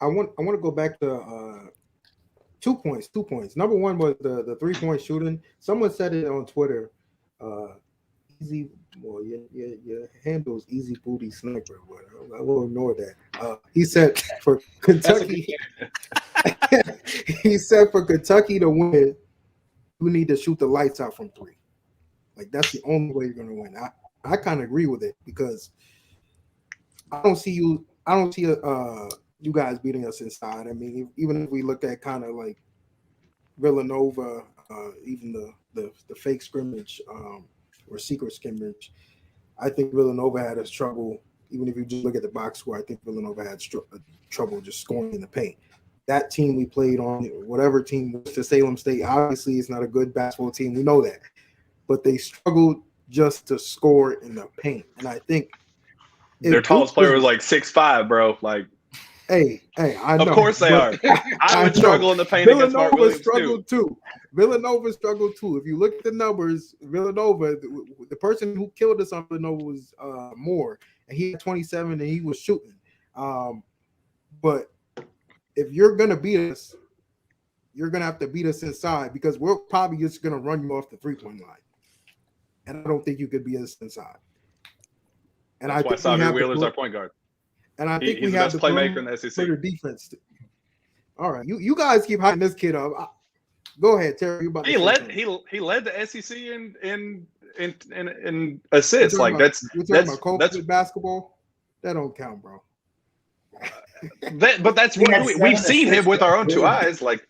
I want to go back to 2 points. 2 points. Number one was the 3-point shooting. Someone said it on Twitter. Easy, well, your handle's Easy Booty Sniper, but I will ignore that. He said for Kentucky, he said for Kentucky to win, you need to shoot the lights out from 3. Like that's the only way you're going to win. I kind of agree with it because I don't see you guys beating us inside. I mean, even if we look at kind of like Villanova, even the fake scrimmage or secret scrimmage, I think Villanova had us trouble. Even if you just look at the box score, I think Villanova had trouble just scoring in the paint. That team we played on, whatever team was to Salem State, obviously it's not a good basketball team. We know that. But they struggled just to score in the paint. And I think their tallest player was like 6'5", bro. Like, hey, I know. Of course they are. I would struggle in the paint against Mark Williams too. Villanova struggled too. If you look at the numbers, Villanova, the person who killed us on Villanova was Moore, and he had 27 and he was shooting. But if you're gonna beat us, you're gonna have to beat us inside because we're probably just gonna run you off the 3-point line, and I don't think you could beat us inside. And that's why Xavier Wheeler's our point guard. And I think he's we the have best playmaker in the SEC. Better defense. All right, you guys keep hyping this kid up. Go ahead, Terry. You about he led the SEC in assists. Like that's basketball. That don't count, bro. But that's what we've seen him with our own 2 eyes. Like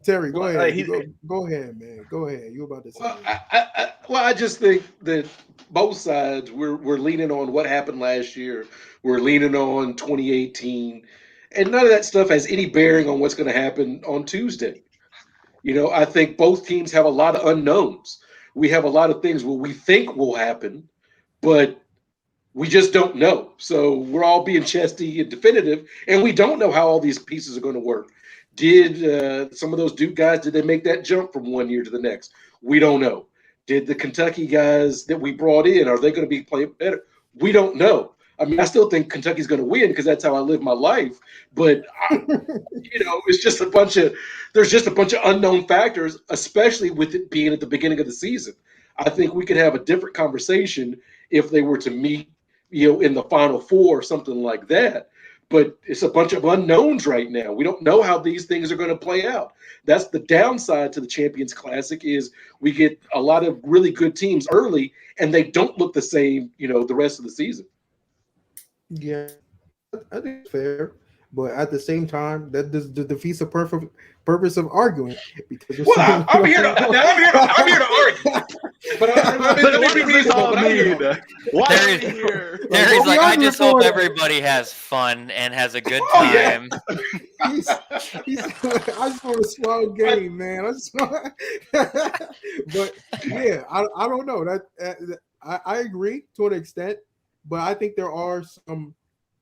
Terry, go ahead. Go ahead, man. Go ahead. You about to say? I just think that both sides we're leaning on what happened last year. We're leaning on 2018, and none of that stuff has any bearing on what's going to happen on Tuesday. You know, I think both teams have a lot of unknowns. We have a lot of things what we think will happen, but we just don't know. So we're all being chesty and definitive, and we don't know how all these pieces are going to work. Did some of those Duke guys, did they make that jump from one year to the next? We don't know. Did the Kentucky guys that we brought in, are they going to be playing better? We don't know. I mean, I still think Kentucky's going to win because that's how I live my life. But, it's just there's just a bunch of unknown factors, especially with it being at the beginning of the season. I think we could have a different conversation if they were to meet, in the Final Four or something like that. But it's a bunch of unknowns right now. We don't know how these things are going to play out. That's the downside to the Champions Classic is we get a lot of really good teams early, and they don't look the same, the rest of the season. Yeah, I think it's fair, but at the same time, that defeats the purpose of arguing. Because I'm here to argue. But let me reasonable. Terry's like, I just hope everybody has fun and has a good time. I just want a small game, man. But yeah, I don't know. That I agree to an extent. But I think there are some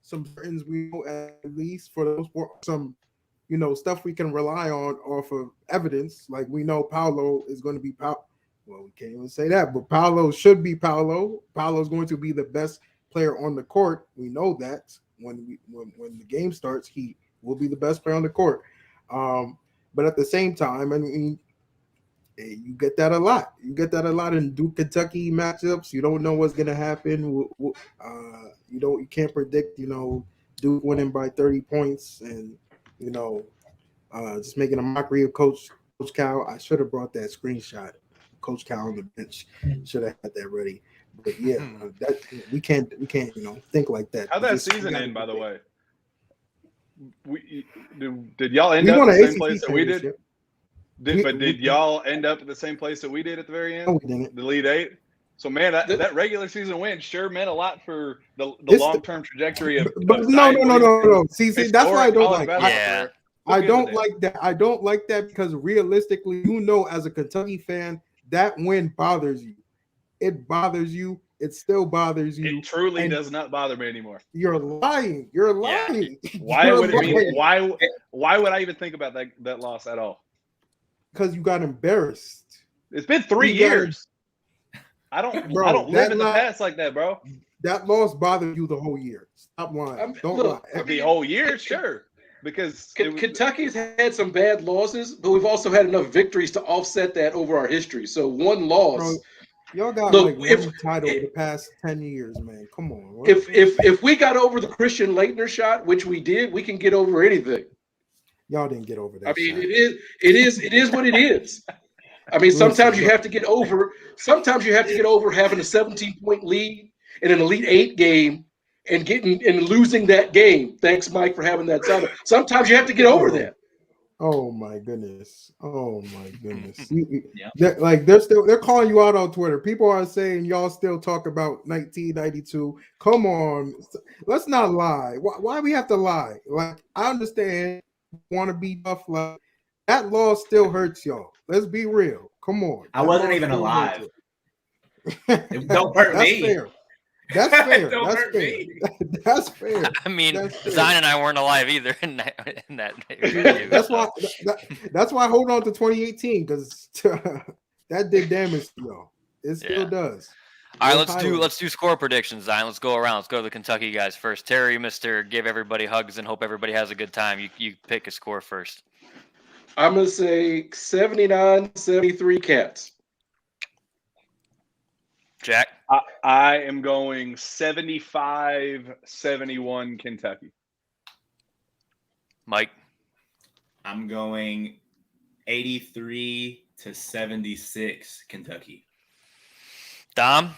certain we know at least for those some stuff we can rely on off of evidence. Like we know Paolo is going to be Well, we can't even say that, but Paolo should be Paolo. Paolo is going to be the best player on the court. We know that when the game starts, he will be the best player on the court. But at the same time, I mean, you get that a lot. You get that a lot in Duke Kentucky matchups. You don't know what's going to happen. You can't predict. Duke winning by 30 points and just making a mockery of Coach Cal. I should have brought that screenshot. Coach Cal on the bench should have had that ready. But yeah, that we can't think like that. How'd that season end, by the way? Did y'all end up in the same place that we did? Did y'all end up at the same place that we did at the very end? No, we didn't. The Elite Eight? So, man, that regular season win sure meant a lot for the long-term trajectory of no. See, that's why I don't like it. Yeah. I don't like that. I don't like that because realistically, as a Kentucky fan, that win bothers you. It bothers you. It still bothers you. It truly does not bother me anymore. You're lying. You're lying. Yeah. Why would it mean? Why would I even think about that loss at all? Because you got embarrassed. It's been 3 years. I don't live in the past like that, bro. That loss bothered you the whole year. Stop lying. Don't lie. The whole year, sure. Because Kentucky's had some bad losses, but we've also had enough victories to offset that over our history. So one loss. Bro, y'all got one title the past 10 years, man. Come on. If we got over the Christian Laettner shot, which we did, we can get over anything. Y'all didn't get over that. I mean, shot. it is what it is. I mean, sometimes you have to get over. Sometimes you have to get over having a 17-point lead in an Elite Eight game and losing that game. Thanks, Mike, for having that sound. Sometimes you have to get over that. Oh my goodness! Oh my goodness! Yeah. They're calling you out on Twitter. People are saying y'all still talk about 1992. Come on, let's not lie. Why we have to lie? Like, I understand, want to be tough. Like, that loss still hurts y'all. Let's be real. Come on. I wasn't even alive. Don't hurt me. Fair. That's fair. Don't That's hurt fair. me. That's fair. I mean, That's fair. Zion and I weren't alive either in that. That's why I hold on to 2018, because that did damage to y'all. It still does. All right, let's do score predictions, Zion. Let's go around. Let's go to the Kentucky guys first. Terry, Mr. Give everybody hugs and hope everybody has a good time. You pick a score first. I'm going to say 79-73 Cats. Jack? I am going 75-71 Kentucky. Mike? I'm going 83-76 Kentucky. Dom?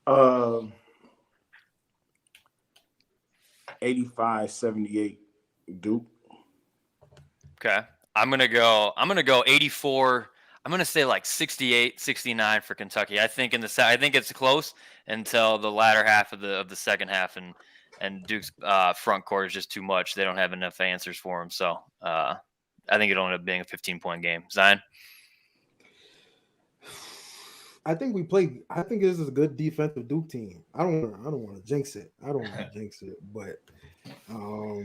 85-78 Duke. Okay. I'm gonna go 84. I'm gonna say like 68-69 for Kentucky. I think I think it's close until the latter half of the second half, and Duke's front court is just too much. They don't have enough answers for him. So I think it'll end up being a 15-point game. Zion? I think this is a good defensive Duke team. I don't want to jinx it. But oh,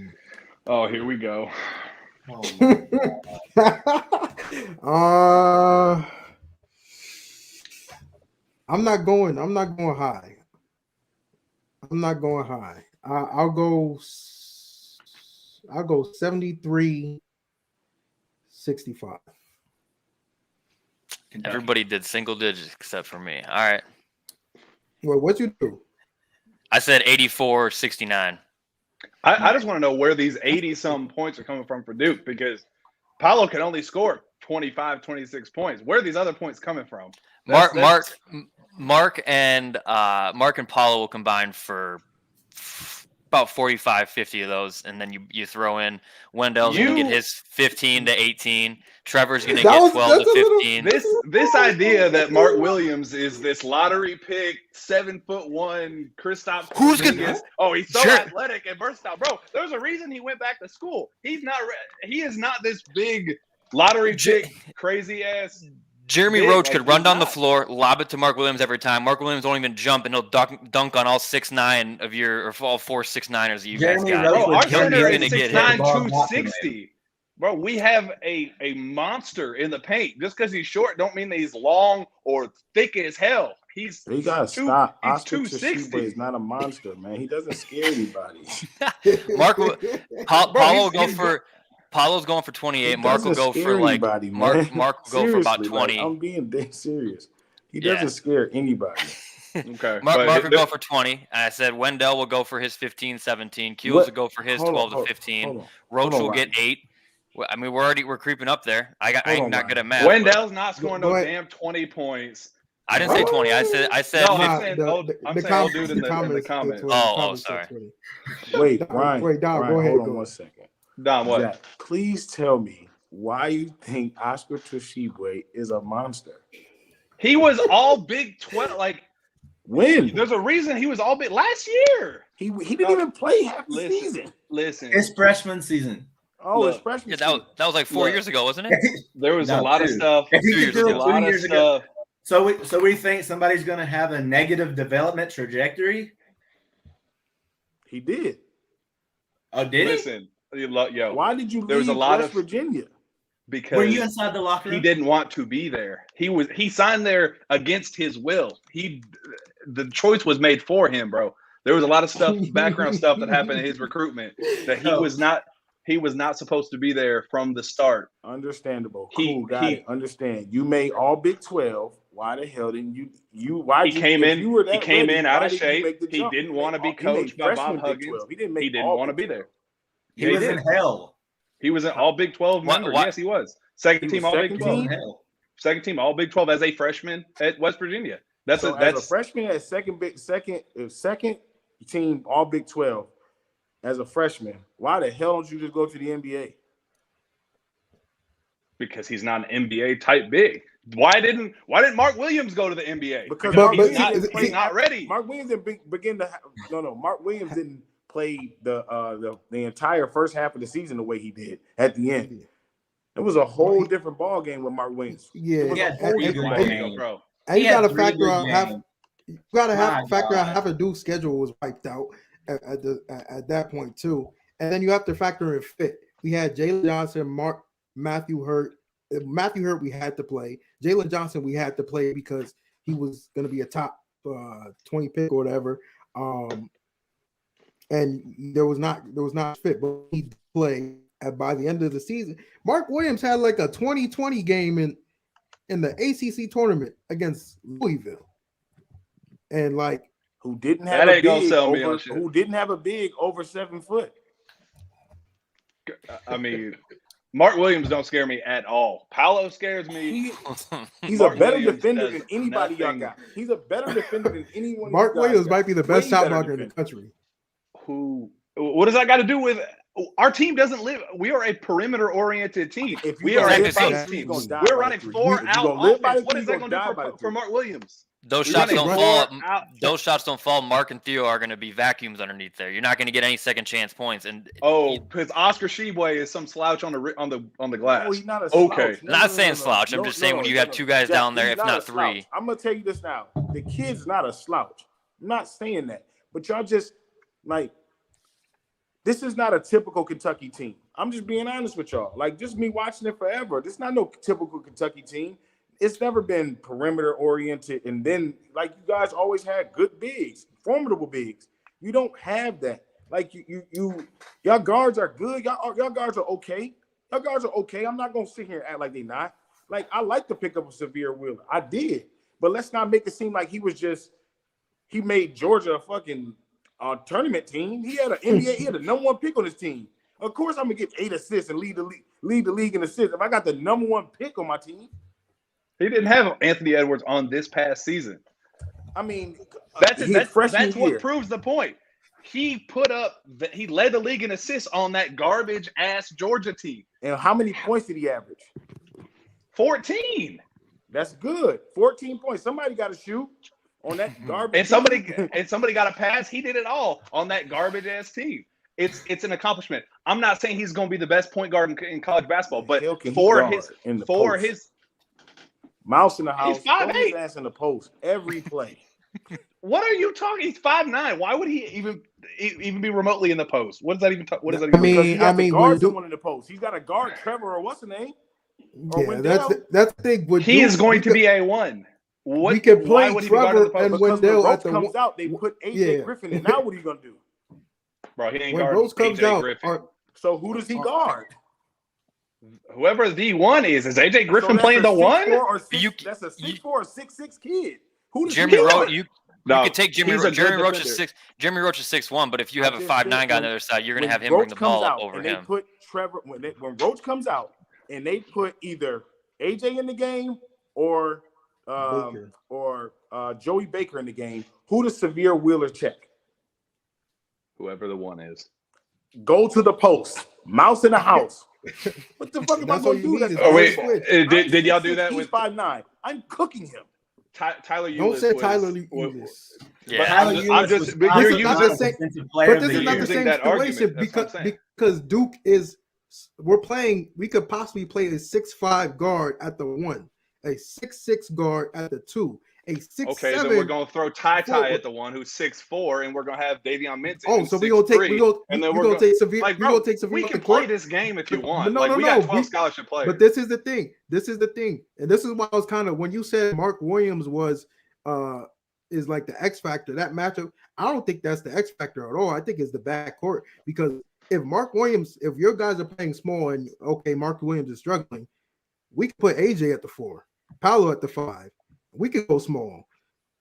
here we go. Oh my God. I'm not going high. I'll go 73-65. Everybody did single digits except for me. All right. Well, what you do? I said 84-69. I just want to know where these 80-some points are coming from for Duke, because Paolo can only score 25, 26 points. Where are these other points coming from? Mark and Paolo will combine for about 45, 50 of those, and then you throw in Wendell's going to get his 15 to 18. Trevor's going to get 12 to 15. This idea that Mark Williams is this lottery pick, 7'1" Kristaps Porzingis. Oh, he's so athletic and versatile, bro. There's a reason he went back to school. He is not this big lottery pick, crazy ass. Jeremy Roach could run down the floor, lob it to Mark Williams every time. Mark Williams won't even jump, and he'll dunk on all 6'9" of all 4 6'9"ers that you guys got. Bro, our center is 6'9", 260. Bro, we have a monster in the paint. Just because he's short don't mean that he's long or thick as hell. He gotta stop. Oscar 260. Toshiba is not a monster, man. He doesn't scare anybody. Paulo's going for 28. Mark will go for like Mark will go for about 20. I'm being dead serious. He doesn't scare anybody. Okay. Mark will go for 20. I said Wendell will go for his 15, 17. Keels will go for his 12 to 15. Roach will get 8. I mean, we're creeping up there. I'm not good at math. Wendell's not scoring no damn 20 points. I didn't say 20. I said. No, I'm saying old dude in the comments. Oh, sorry. Wait, Brian. Dom, go ahead. Hold on 1 second. Dom, what? Jack, please tell me why you think Oscar Toshiba is a monster. He was all Big 12. Like, when? There's a reason he was all Big last year. He didn't even play half the season. Listen, his freshman season. Oh, his freshman season. That was like 4 years ago, wasn't it? There was a lot of stuff. 2 years ago. So we think somebody's going to have a negative development trajectory? He did. Oh, did Listen, yo. Why did you there leave was a lot West of Virginia? Because were you inside the locker room? He didn't want to be there. He signed there against his will. The choice was made for him, bro. There was a lot of stuff, background stuff that happened in his recruitment that he was not supposed to be there from the start. Understandable. Cool, got it. Understand. You made all Big 12. Why the hell didn't you? Why he came in? He came in out of shape. He didn't want to be coached by Bob Huggins. He didn't want to be there. He was in hell. He was an all Big 12 member. Yes, he was. Second team all Big 12. Second team all Big 12 as a freshman at West Virginia. That's as a freshman at second team all Big 12 as a freshman. Why the hell don't you just go to the NBA? Because he's not an NBA type big. Why didn't Mark Williams go to the NBA? Because he's not ready. Mark Williams didn't Mark Williams didn't play the entire first half of the season the way he did at the end. It was a whole different ball game with Mark Williams. Yeah, it was a whole different ball game, bro. And you got to factor out half of Duke's schedule was wiped out at that point too, and then you have to factor in fit. We had Jalen Johnson, Matthew Hurt. Matthew Hurt we had to play. Jalen Johnson we had to play because he was going to be a top 20 pick or whatever. And there was not fit, but he played by the end of the season. Mark Williams had like a 20-20 game in the ACC tournament against Louisville, and like who didn't have a big over 7 foot. I mean, Mark Williams don't scare me at all. Paolo scares me. He's a better defender than anybody y'all got. He's a better defender than anyone. Mark Williams might be the best shot blocker in the country. What does that got to do with our team? Doesn't live. We are a perimeter-oriented team. We are a pace team. We're running 4 out offense. What is that going to do for Mark Williams? Those shots don't fall. Those shots don't fall. Mark and Theo are going to be vacuums underneath there. You're not going to get any second chance points. And because Oscar Sheboy is some slouch on the glass. No, he's not a slouch. Okay, not saying slouch. I'm just saying when you have two guys down there, if not three. I'm gonna tell you this now. The kid's not a slouch. I'm not saying that, but y'all just like this is not a typical Kentucky team. I'm just being honest with y'all. Like just me watching it forever. This is not no typical Kentucky team. It's never been perimeter oriented, and then like you guys always had good bigs, formidable bigs. You don't have that. Like y'all guards are good. Y'all guards are okay. Y'all guards are okay. I'm not gonna sit here and act like they not. Like I like to pick up a Severe Wheeler. I did, but let's not make it seem like he made Georgia a fucking tournament team. He had an NBA. He had the number 1 pick on his team. Of course, I'm gonna get 8 assists and lead the league in assists if I got the number 1 pick on my team. He didn't have Anthony Edwards on this past season. I mean, that's what proves the point. He led the league in assists on that garbage ass Georgia team. And how many points did he average? 14. That's good. 14 points. Somebody got to shoot on that garbage. And somebody got a pass. He did it all on that garbage ass team. It's an accomplishment. I'm not saying he's going to be the best point guard in college basketball, but for his mouse in the house, he's 5'8". His ass in the post every play. What are you talking? He's 5'9". Why would he even be remotely in the post? What does that even? What does that even? I mean, guard someone in the post. He's got a guard Trevor or what's the name? Yeah, that's the thing. He is going to be A1. We can play Trevor and Wendell at the comes out. They put AJ Griffin in. Now what are you gonna do, bro? He ain't when guarding Rose comes AJ out. Griffin. So who does he guard? Whoever the 1 is AJ Griffin playing the 1? That's a 6'4" or 6'6" kid. Who does Jeremy he Roach? guard? You could take Jeremy Roach is 6'1", but if you have a 5'9" guy on the other side, you're going to have him bring the ball up over him. They put Trevor when Roach comes out, and they put either AJ in the game or Joey Baker in the game. Who does Severe Wheeler check? Whoever the 1 is. Go to the post. Mouse in the house. What the fuck am I going to do? Did y'all do that with 5'9"? I'm cooking him. Tyler Ulis. Don't say Tyler Ulis. Yeah, I'm just but this is not the same situation because Duke is. We could possibly play a 6'5" guard at the 1, a 6'6" guard at the 2, a 6'7". Okay, then we're gonna throw Ty at the 1 who's 6'4", and we're gonna have Davion Mintz. Oh, so we're gonna take Severe. We can play this game if you want. We got 12 scholarship players. But this is the thing. And this is why I was kind of when you said Mark Williams is like the X factor. That matchup, I don't think that's the X factor at all. I think it's the backcourt because. If your guys are playing small and Mark Williams is struggling, we can put AJ at the 4, Paolo at the 5. We can go small,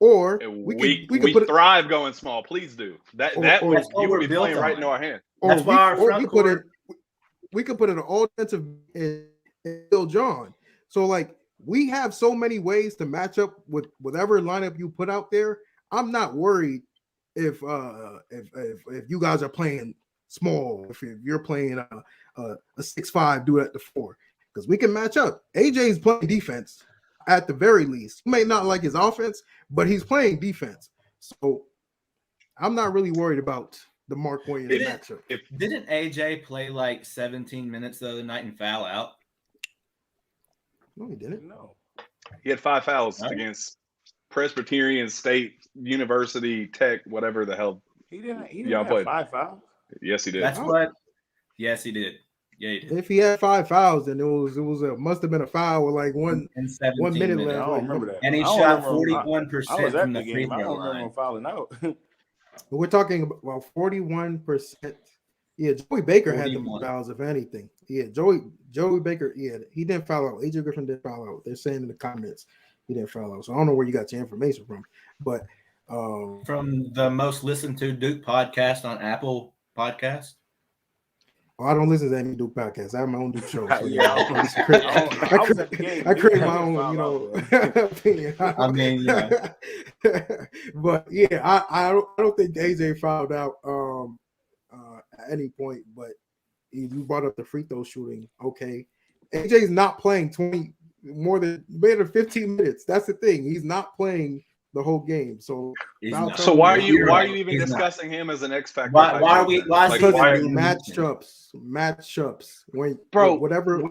or we can put thrive going small. Please do that. You would be playing right into our hand. That's why our front court. We could put an offensive in Bill John. So like we have so many ways to match up with whatever lineup you put out there. I'm not worried if you guys are playing small, if you're playing a 6'5", do it at the 4, because we can match up. AJ's playing defense at the very least. He may not like his offense, but he's playing defense. So I'm not really worried about the Mark Williams matchup. Didn't AJ play like 17 minutes the other night and foul out? No, he didn't. No. He had 5 fouls against Presbyterian State University Tech, whatever the hell. He didn't have 5 fouls. Yes, he did. That's what. Yes, he did. Yeah, he did. If he had 5 fouls, then it must have been a foul with like 1 minute left. I don't remember that. And he shot 41% from the free I throw don't line. remember him fouling out. We're talking about 41%. Yeah, Joey Baker had the fouls, if anything. Yeah, Joey Baker, yeah, he didn't foul out. AJ Griffin didn't foul out. They're saying in the comments he didn't foul out. So I don't know where you got your information from. But from the most listened to Duke podcast on Apple Podcast. Oh, I don't listen to any Duke podcasts. I have my own Duke show. So I create my own, opinion. I mean, yeah. But yeah, I don't think AJ fouled out at any point. But you brought up the free throw shooting. Okay, AJ's not playing more than 15 minutes. That's the thing. He's not playing the whole game. So why are you even discussing him as an X factor? Why are we? Matchups? When whatever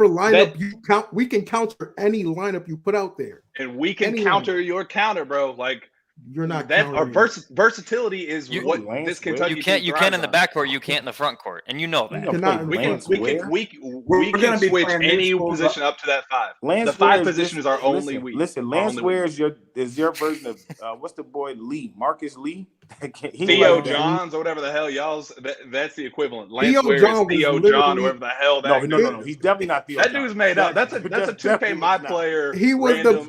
lineup you count, we can counter any lineup you put out there, and we can counter your counter, bro. Like you're not that. Our versatility is what this Kentucky. You can in the backcourt, you can't in the front court, and you know that. We can switch any position up to that 5. The 5 position is our only weak. Listen, Lance Ware is your version of what's the boy Lee? Marcus Lee? Theo Johns or whatever the hell y'all's. That's the equivalent. Lance Ware is Theo John, whatever the hell that. No. He's definitely not Theo. That dude's made up. That's a 2K my player. He was the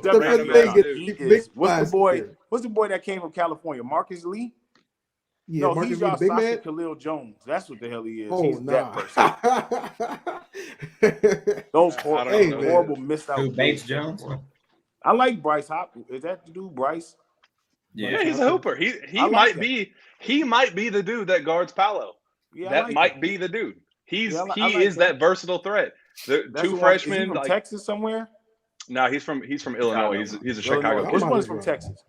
thing. What's the boy that came from California? Marcus Lee? Yeah, no, he's y'all Sasha Khalil Jones. That's what the hell he is. Oh, he's that person. Those horrible missed out. Bates Jones? I like Bryce Hopkins. Is that the dude, Bryce? Yeah, he's a hooper. He might be the dude that guards Paolo. Yeah, that might be the dude. He is that versatile threat. The 2 freshmen, is he from Texas somewhere. No, he's from Illinois. He's a Chicago. Which one's from Texas?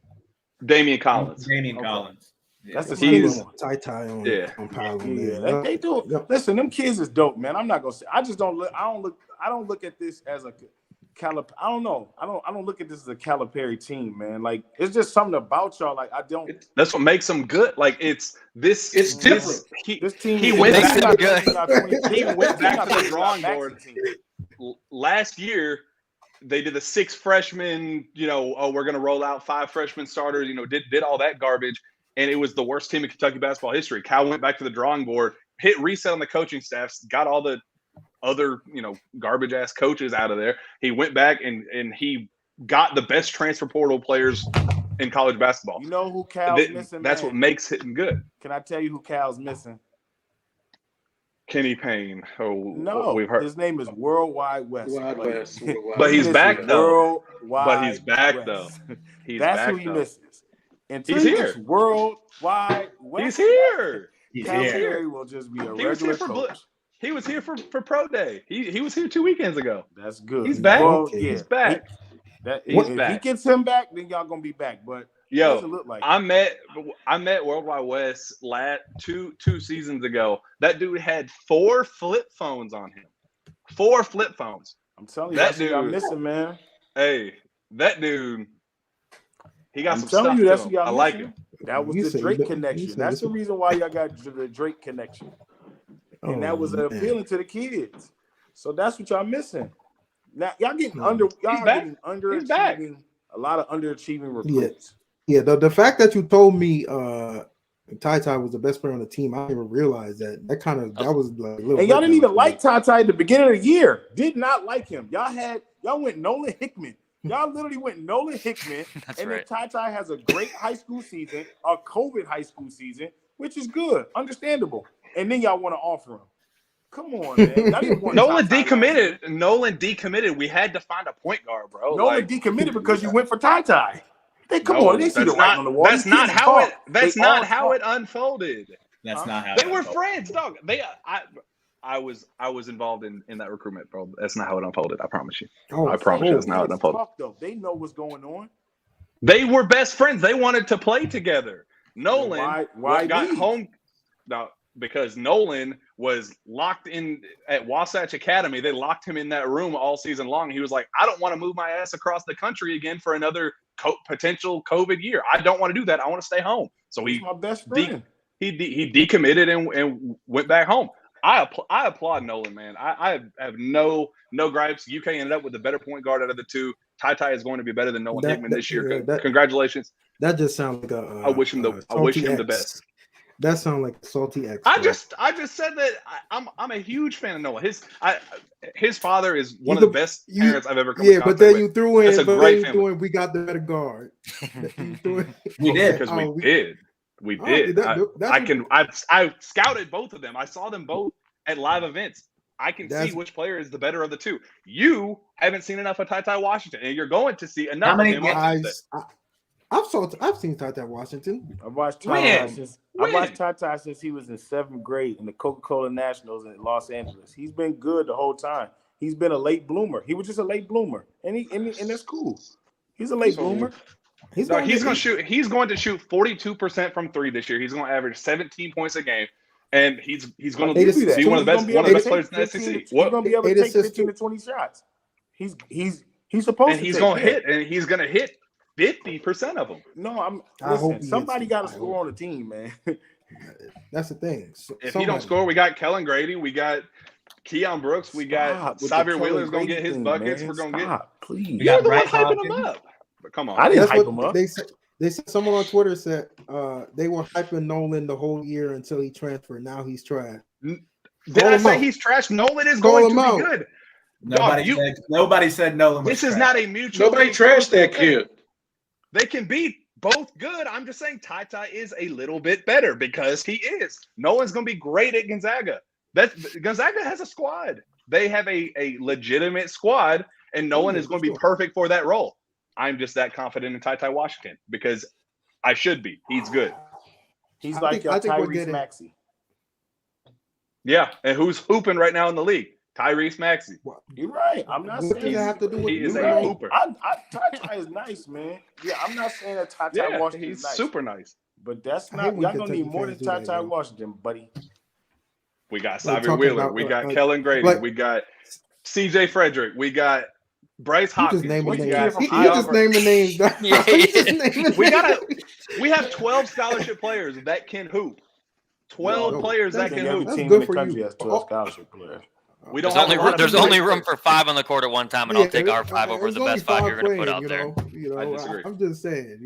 Damian Collins. Collins. Yeah. That's the tie on Paolo. Yeah, they do. Yep. Listen, them kids is dope, man. I'm not gonna say. I don't look at this as a I don't know. I don't look at this as a Calipari team, man. Like it's just something about y'all. Like I don't. That's what makes them good. Like it's different. This team. He went back to the drawing board. Last year, they did the 6 freshmen. We're gonna roll out 5 freshman starters. Did all that garbage, and it was the worst team in Kentucky basketball history. Cal went back to the drawing board, hit reset on the coaching staffs, got all the other garbage ass coaches out of there. He went back and he got the best transfer portal players in college basketball. You know who Cal's missing? That's what makes him good. Can I tell you who Cal's missing? Kenny Payne. Oh no, we've heard his name is Worldwide West. But he's back though. That's back, who he misses. He's here. Worldwide West. He's here. Calipari will just be a regular coach. He was here for Pro Day. He was here 2 weekends ago. That's good. He's back. He's back. If he gets him back, then y'all gonna be back. But it doesn't look like I met Worldwide West two seasons ago. That dude had 4 flip phones on him. 4 flip phones. I'm telling you, that dude I'm missing, man. Hey, that dude. He got I'm some telling stuff. You, that's what y'all I like him. That was the Drake connection. That's the reason why y'all got the Drake connection. And that was appealing to the kids. So that's what y'all missing. Now y'all getting underachieving, a lot of underachieving recruits. Yeah. The fact that you told me Ty was the best player on the team, I didn't even realize that. That was like a little. And y'all didn't even like Ty at the beginning of the year. Did not like him. Y'all went Nolan Hickman. Y'all literally went Nolan Hickman, and then Ty has a great high school season, a COVID high school season, which is good, understandable. and then y'all want to offer him. Come on, man. Nolan decommitted. Nolan decommitted. We had to find a point guard, bro. Nolan decommitted because you went for Ty. Come on, they see the writing on the wall. That's not how it. That's not how it unfolded. That's not how they were friends, dog. I was involved in that recruitment, bro. That's not how it unfolded. I promise you. I promise you, that's not how it unfolded. Though. They know what's going on. They were best friends. They wanted to play together. Nolan got home. No, because Nolan was locked in at Wasatch Academy. They locked him in that room all season long. He was like, I don't want to move my ass across the country again for another potential COVID year. I don't want to do that. I want to stay home. So he's my best friend. He decommitted and went back home. I applaud Nolan, man. I have no gripes. UK ended up with a better point guard out of the two. Ty is going to be better than Nolan Hickman this year. Congratulations. That just sounds like I wish him the best. That sounds like salty X. I just said that I'm a huge fan of Nolan. His father is one of the best parents I've ever come in contact with. Yeah, but then you threw in. It's a great family. We got the better guard. We did because we did. We did. I scouted both of them. I saw them both at live events. I can see which player is the better of the two. You haven't seen enough of Ty Washington, and you're going to see enough of him. I've seen Ty Washington. I've watched Ty since he was in 7th grade in the Coca-Cola Nationals in Los Angeles. He's been good the whole time. He's been a late bloomer. He was just a late bloomer, and that's cool. He's a late bloomer. He's going to shoot 42% from 3 this year. He's going to average 17 points a game, and he's going to be one of the best players in the SEC. He's going to be able to take 15 to 20 shots. He's supposed to. And he's going to hit, and he's going to hit 50% of them. No, listen, somebody got to score on the team, man. That's the thing. If he don't score, we got Kellen Grady, we got Keon Brooks, we got Xavier Wheeler's going to get his buckets. We're going to get. Please, you're the one hyping him up. But come on, I didn't hype him up. They said someone on Twitter said they were hyping Nolan the whole year until he transferred. Now he's trash. Did I say he's trash? Nolan is going to be good. Nobody said Nolan was trash. This is not a mutual. Nobody trashed that kid. They can be both good. I'm just saying Ty is a little bit better because he is. Nolan's going to be great at Gonzaga. Gonzaga has a squad. They have a legitimate squad, and Nolan is going to be perfect for that role. I'm just that confident in Ty Washington because I should be. He's good. He's like Tyrese Maxey. Yeah, and who's hooping right now in the league? Tyrese Maxey. You're right. I'm not saying he is a hooper. Ty is nice, man. Yeah, I'm not saying that Ty Washington is nice. Super nice. But that's not. Y'all gonna need more than Ty Washington, buddy. We got Xavier Wheeler. We got Kellen Grady. We got C.J. Frederick. We got Bryce Hopkins. He just naming names. We have 12 scholarship players that can hoop. 12 players that can hoop. Every team in the country has 12 scholarship players. We don't there's only room for 5 on the court at one time, and I'll take our 5 over the best 5 you're going to put out there. I disagree. I'm just saying,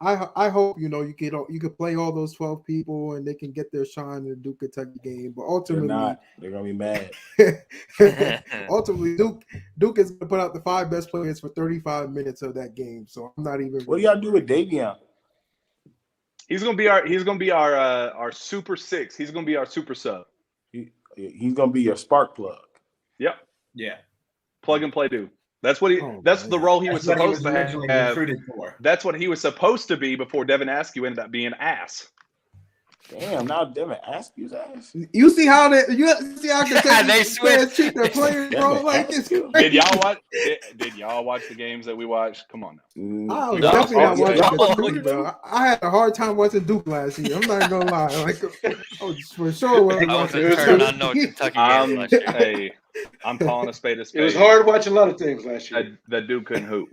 I hope you could play all those 12 people and they can get their shine in the Duke Kentucky game. But ultimately, they're gonna be mad. Ultimately, Duke is gonna put out the 5 best players for 35 minutes of that game. So I'm not even. What do y'all do with Davion? He's gonna be our super 6. He's gonna be our super sub. He's gonna be your spark plug. Yep. Yeah. Plug and play dude. That's what the role he was supposed to have. That's what he was supposed to be before Devin Askew ended up being ass. Damn, now Devin Askew's ass. You see how they switch treat their players, bro? Like it's crazy. Did y'all watch the games that we watched? Come on now. I was definitely not watching Duke, bro. I had a hard time watching Duke last year. I'm not gonna lie. Like for sure. Hey, I'm calling a spade a spade. It was hard watching a lot of things last year. That Duke couldn't hoop.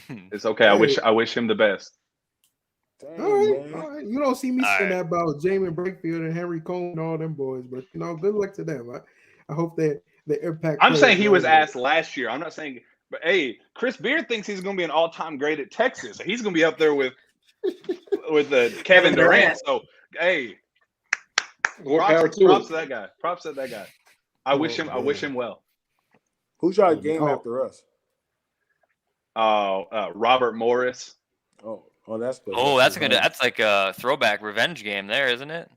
It's okay. I wish him the best. All right. You don't see me saying that about Jamin Brakefield and Henry Cohn and all them boys, but good luck to them. I hope they impact. I'm saying he was asked last year. I'm not saying, but hey, Chris Beard thinks he's going to be an all-time great at Texas. He's going to be up there with Kevin Durant. So hey, props to that guy. Props to that guy. I wish him well. Who's your game after us? Robert Morris. Oh, that's good. That's like a throwback revenge game there, isn't it?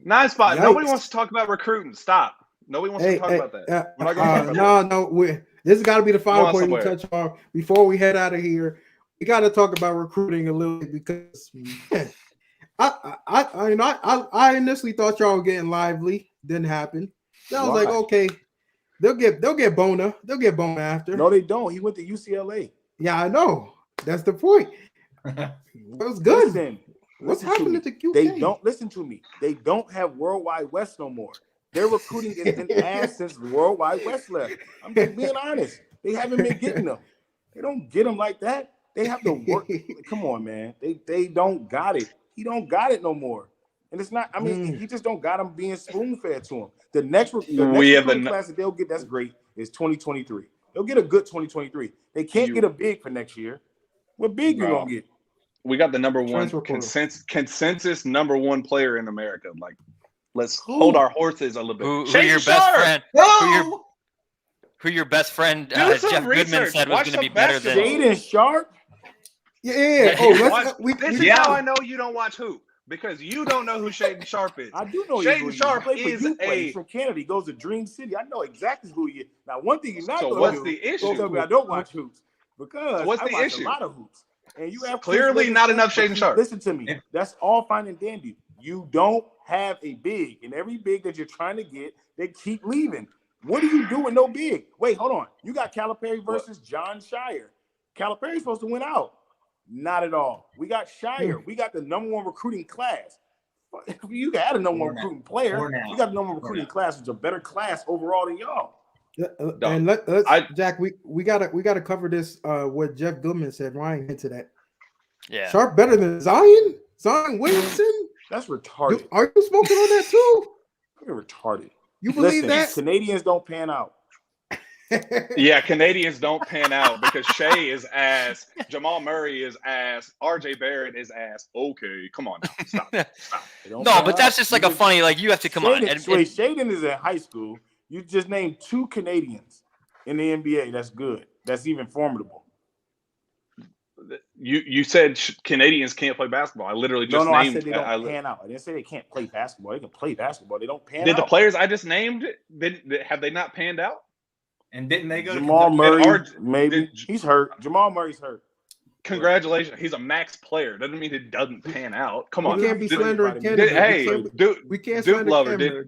9 spot. Yikes. Nobody wants to talk about recruiting. Stop. Nobody wants to talk about that. We're not going to talk about that. No. This has got to be the final point we somewhere. touch on before we head out of here. We got to talk about recruiting a little bit because I initially thought y'all were getting lively. Didn't happen. Then I was like, okay, they'll get Bona. They'll get Bona after. No, they don't. He went to UCLA. Yeah, I know. That's the point. It was good. Listen, What's listen happening to to QK? They don't listen to me. They don't have Worldwide West no more. Their recruiting has been ass since Worldwide West left. I'm just being honest. They haven't been getting them. They don't get them like that. They have to work. Come on, man. They don't got it. He don't got it no more. And it's not. I mean, he just don't got them being spoon fed to him. The next recruiting class that they'll get that's great is 2023. They'll get a good 2023. They can't get a big for next year. What big you gonna get? We got the number one consensus number one player in America. Like, let's hold our horses a little bit. Who your best friend? Who your best friend? Jeff Goodman said was going to be better than Shaden Sharp. Yeah. This is how I know you don't watch hoop because you don't know who Shaden Sharp is. I do know Shaden Sharp is he's from Canada. He goes to Dream City. I know exactly who he is. Now, one thing you're not so going what's to do the issue? tell me I don't watch hoops because what's I the watch issue? a lot of hoops. And you have clearly not enough Shaden Sharp. Listen to me. That's all fine and dandy. You don't have a big, and every big that you're trying to get, they keep leaving. What do you do with no big? Wait, hold on. You got Calipari versus John Shire. Calipari's supposed to win out. Not at all. We got Shire. We got the number one recruiting class. You got a number one recruiting player. You got the number one recruiting class, which is a better class overall than y'all. And let's Jack, we gotta cover this. What Jeff Goodman said. Ryan into that. Yeah. Sharp better than Zion Williamson. That's retarded. Are you smoking on that too? You're retarded. You believe that? Canadians don't pan out. Yeah, Canadians don't pan out because Shea is ass, Jamal Murray is ass, RJ Barrett is ass. Okay, come on now. Stop. No, but that's just like a funny, like you have to come on. Shaden is in high school. You just named 2 Canadians in the NBA. That's good. That's even formidable. You said Canadians can't play basketball. I literally just named. I said they don't pan out. I didn't say they can't play basketball. They can play basketball. They don't pan out. Did the players I just named, have they not panned out? And didn't they go Jamal Murray, maybe. He's hurt. Jamal Murray's hurt. Congratulations. He's a max player. Doesn't mean it doesn't pan out. Come on. We can't be slandering Canada. We can't Duke lover. Canada.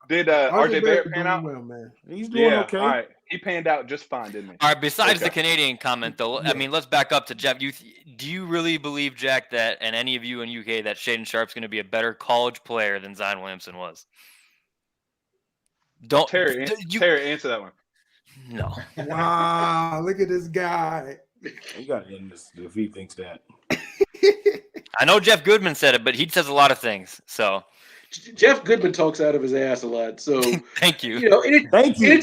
Did RJ Barrett pan out? Well, man. He's doing okay. All right. He panned out just fine, didn't he? All right. Besides the Canadian comment, though, I mean, let's back up to Jeff. Do you really believe, Jack, that, and any of you in UK, that Shaden Sharp's going to be a better college player than Zion Williamson was? Terry, answer that one. No. Wow, look at this guy. You got to end this if he thinks that. I know Jeff Goodman said it, but he says a lot of things. So Jeff Goodman talks out of his ass a lot. So thank you. Thank you.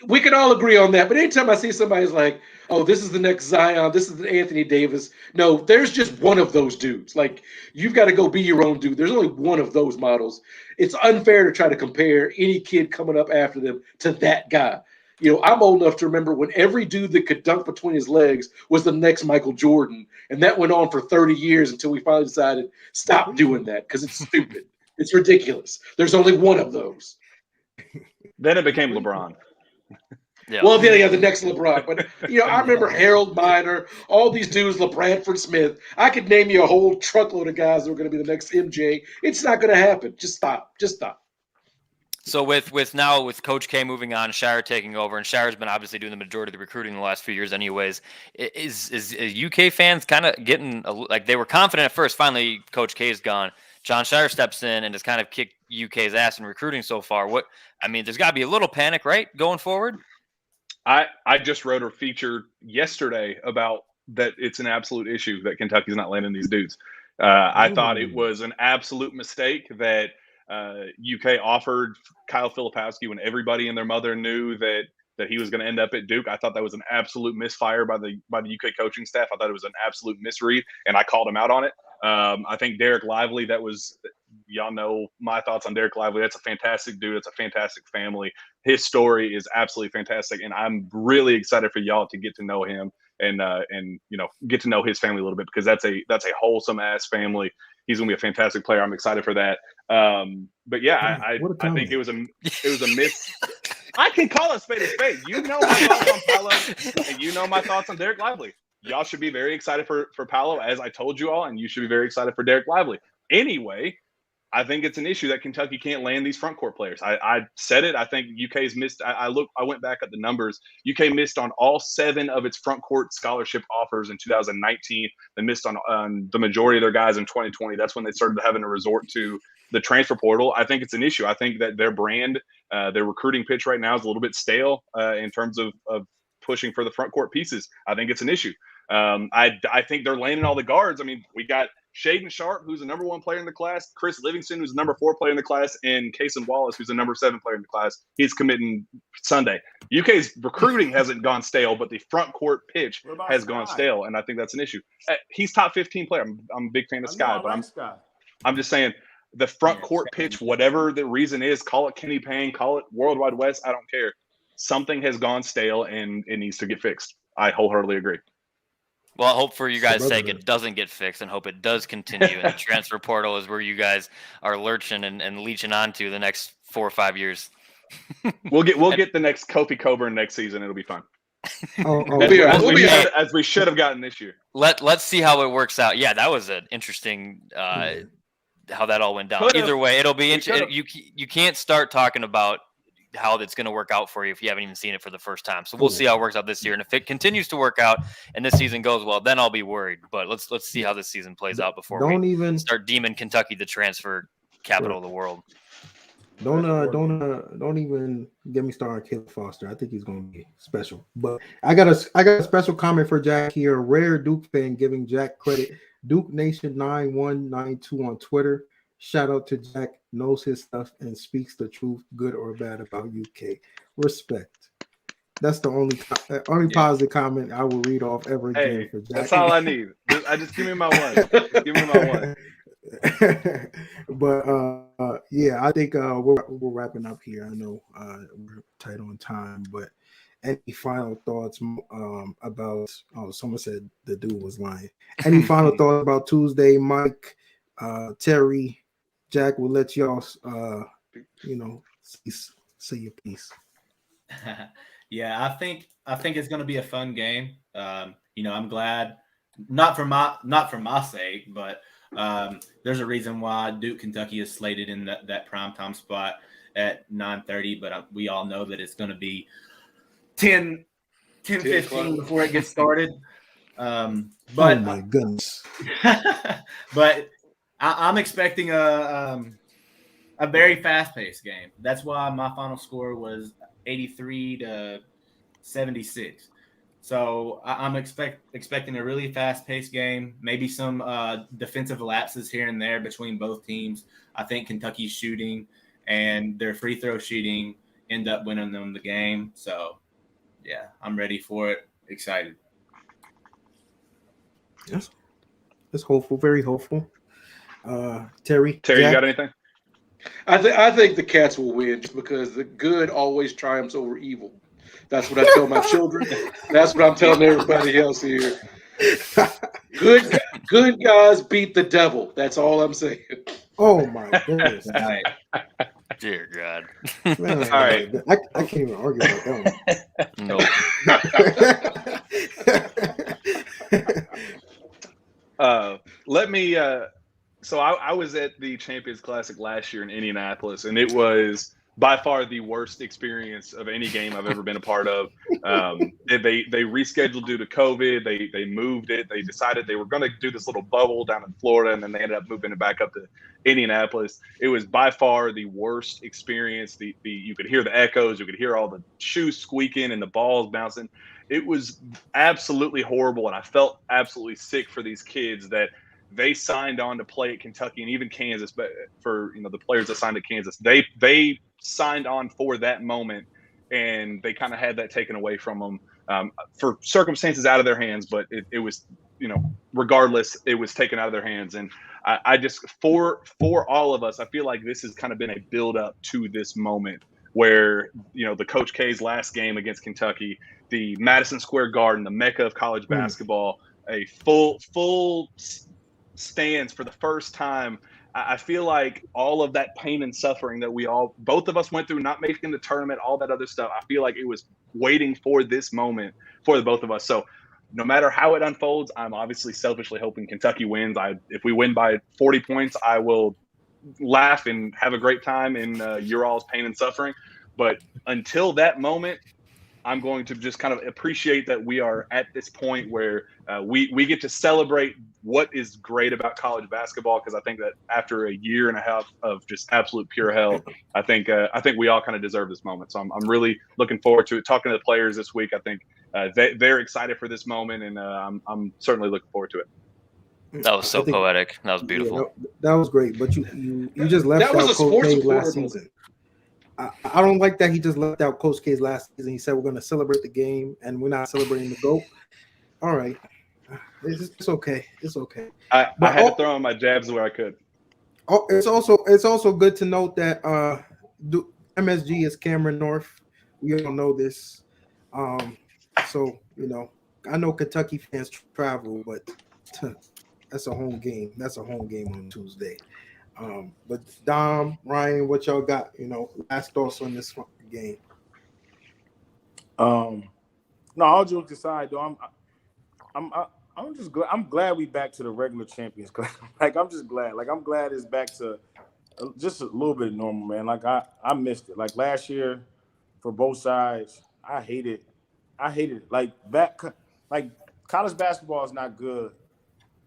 We can all agree on that. But anytime I see somebody's like, "Oh, this is the next Zion. This is the Anthony Davis." No, there's just one of those dudes. Like, you've got to go be your own dude. There's only one of those models. It's unfair to try to compare any kid coming up after them to that guy. I'm old enough to remember when every dude that could dunk between his legs was the next Michael Jordan. And that went on for 30 years until we finally decided, stop doing that because it's stupid. It's ridiculous. There's only one of those. Then it became LeBron. Yeah. Well, then the next LeBron. But, I remember Harold Miner, all these dudes, LeBradford Smith. I could name you a whole truckload of guys that were going to be the next MJ. It's not going to happen. Just stop. So with Coach K moving on, Shire taking over, and Shire's been obviously doing the majority of the recruiting in the last few years anyways, is UK fans kind of getting, like, they were confident at first, finally Coach K's gone. John Shire steps in and has kind of kicked UK's ass in recruiting so far. There's got to be a little panic, right, going forward? I just wrote a feature yesterday about that it's an absolute issue that Kentucky's not landing these dudes. I thought it was an absolute mistake that UK offered Kyle Filipowski when everybody and their mother knew that he was going to end up at Duke. I thought that was an absolute misfire by the UK coaching staff. I thought it was an absolute misread, and I called him out on it. I think Derek Lively, y'all know my thoughts on Derek Lively. That's a fantastic dude. It's a fantastic family. His story is absolutely fantastic, and I'm really excited for y'all to get to know him and get to know his family a little bit because that's a wholesome ass family. He's going to be a fantastic player. I'm excited for that. But yeah, I think it was a miss. I can call a spade a spade. You know my thoughts on Paolo, and you know my thoughts on Derek Lively. Y'all should be very excited for Paolo, as I told you all, and you should be very excited for Derek Lively. Anyway, I think it's an issue that Kentucky can't land these front court players. I said it. I think UK's missed. I went back at the numbers. UK missed on all 7 of its front court scholarship offers in 2019. They missed on the majority of their guys in 2020. That's when they started having to resort to the transfer portal. I think it's an issue. I think that their brand, their recruiting pitch right now is a little bit stale in terms of pushing for the front court pieces. I think it's an issue. I think they're landing all the guards. I mean, we got Shaden Sharp, who's the number 1 player in the class, Chris Livingston, who's the number 4 player in the class, and Cason Wallace, who's the number 7 player in the class. He's committing Sunday. UK's recruiting hasn't gone stale, but the front court pitch has gone stale, and I think that's an issue. He's top 15 player. I'm a big fan of Sky, but I'm just saying the front court pitch, whatever the reason is, call it Kenny Payne, call it World Wide West, I don't care. Something has gone stale, and it needs to get fixed. I wholeheartedly agree. Well, I hope for you guys' sake it doesn't get fixed, and hope it does continue. And the transfer portal is where you guys are lurching and leeching onto the next 4 or 5 years. We'll get the next Kofi Coburn next season. It'll be fun. As we should have gotten this year. Let's see how it works out. Yeah, that was an interesting how that all went down. Either way, it'll be interesting. You can't start talking about how it's going to work out for you if you haven't even seen it for the first time. So we'll see how it works out this year. And if it continues to work out and this season goes well, then I'll be worried. But let's see how this season plays out before we start deeming Kentucky the transfer capital of the world. Don't even get me started on Caleb Foster. I think he's going to be special. But I got a special comment for Jack here. A rare Duke fan giving Jack credit. Duke Nation 9192 on Twitter. Shout out to Jack, knows his stuff and speaks the truth, good or bad, about UK. Respect. That's the only positive comment I will read off ever again for Jack. That's all I need. Just give me my one. Give me my one. But yeah, I think we're wrapping up here. I know we're tight on time, but any final thoughts about? Oh, someone said the dude was lying. Any final thoughts about Tuesday, Mike, Terry? Jack, we'll let y'all, say your piece. Yeah, I think it's going to be a fun game. I'm glad, not for my sake, but there's a reason why Duke Kentucky is slated in that primetime spot at 9:30. But we all know that it's going to be 10:15 before it gets started. But oh my goodness! But I'm expecting a very fast-paced game. That's why my final score was 83-76. So I'm expecting a really fast-paced game. Maybe some defensive lapses here and there between both teams. I think Kentucky's shooting and their free throw shooting end up winning them the game. So yeah, I'm ready for it. Excited. Yes, it's hopeful. Very hopeful. Terry, Jack? You got anything? I think the Cats will win just because the good always triumphs over evil. That's what I tell my children. That's what I'm telling everybody else here. Good guys beat the devil. That's all I'm saying. Oh my goodness! Dear God! Man, all right, I can't even argue about that one. Let me. So I was at the Champions Classic last year in Indianapolis, and it was by far the worst experience of any game I've ever been a part of. They rescheduled due to COVID. They moved it. They decided they were going to do this little bubble down in Florida, and then they ended up moving it back up to Indianapolis. It was by far the worst experience. You could hear the echoes. You could hear all the shoes squeaking and the balls bouncing. It was absolutely horrible, and I felt absolutely sick for these kids that they signed on to play at Kentucky and even Kansas. But for the players that signed at Kansas, they signed on for that moment, and they kind of had that taken away from them for circumstances out of their hands. But it was, regardless, it was taken out of their hands. And I just, for all of us, I feel like this has kind of been a build up to this moment where, the Coach K's last game against Kentucky, the Madison Square Garden, the mecca of college basketball, a full stands for the first time. I feel like all of that pain and suffering that both of us went through, not making the tournament, all that other stuff, I feel like it was waiting for this moment for the both of us. So no matter how it unfolds, I'm obviously selfishly hoping Kentucky wins. If we win by 40 points, I will laugh and have a great time in your all's pain and suffering. But until that moment, I'm going to just kind of appreciate that we are at this point where we get to celebrate what is great about college basketball. Because I think that after a year and a half of just absolute pure hell, I think we all kind of deserve this moment. So I'm really looking forward to it. Talking to the players this week, I think they're excited for this moment, and I'm certainly looking forward to it. That was so poetic. That was beautiful. Yeah, that was great. But you just left out Coach K's last season. I don't like that he just left out Coach K's last season. He said we're going to celebrate the game, and we're not celebrating the GOAT. All right. It's okay. It's okay. I had to throw in my jabs where I could. Oh, it's also good to note that MSG is Cameron North. We all know this. So, I know Kentucky fans travel, but that's a home game. That's a home game on Tuesday. But Dom, Ryan, what y'all got? Last thoughts on this game. No, all jokes aside, though, I'm just glad. I'm glad we back to the regular champions. Like, I'm just glad. Like, I'm glad it's back to just a little bit of normal, man. Like, I missed it. Like last year, for both sides, I hated it. Like college basketball is not good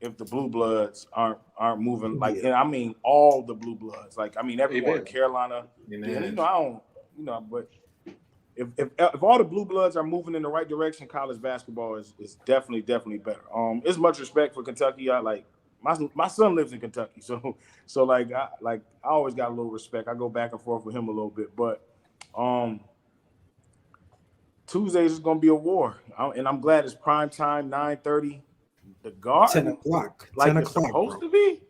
if the blue bloods aren't moving. Like, and I mean all the blue bloods. Like, I mean everyone in Carolina. And, but if all the blue bloods are moving in the right direction, college basketball is definitely better. It's much respect for Kentucky. I like my son lives in Kentucky, so like I always got a little respect. I go back and forth with him a little bit, but Tuesdays is gonna be a war, and I'm glad it's prime time, 9:30. The guard, 10 o'clock, like 10 it's o'clock, supposed bro. to be,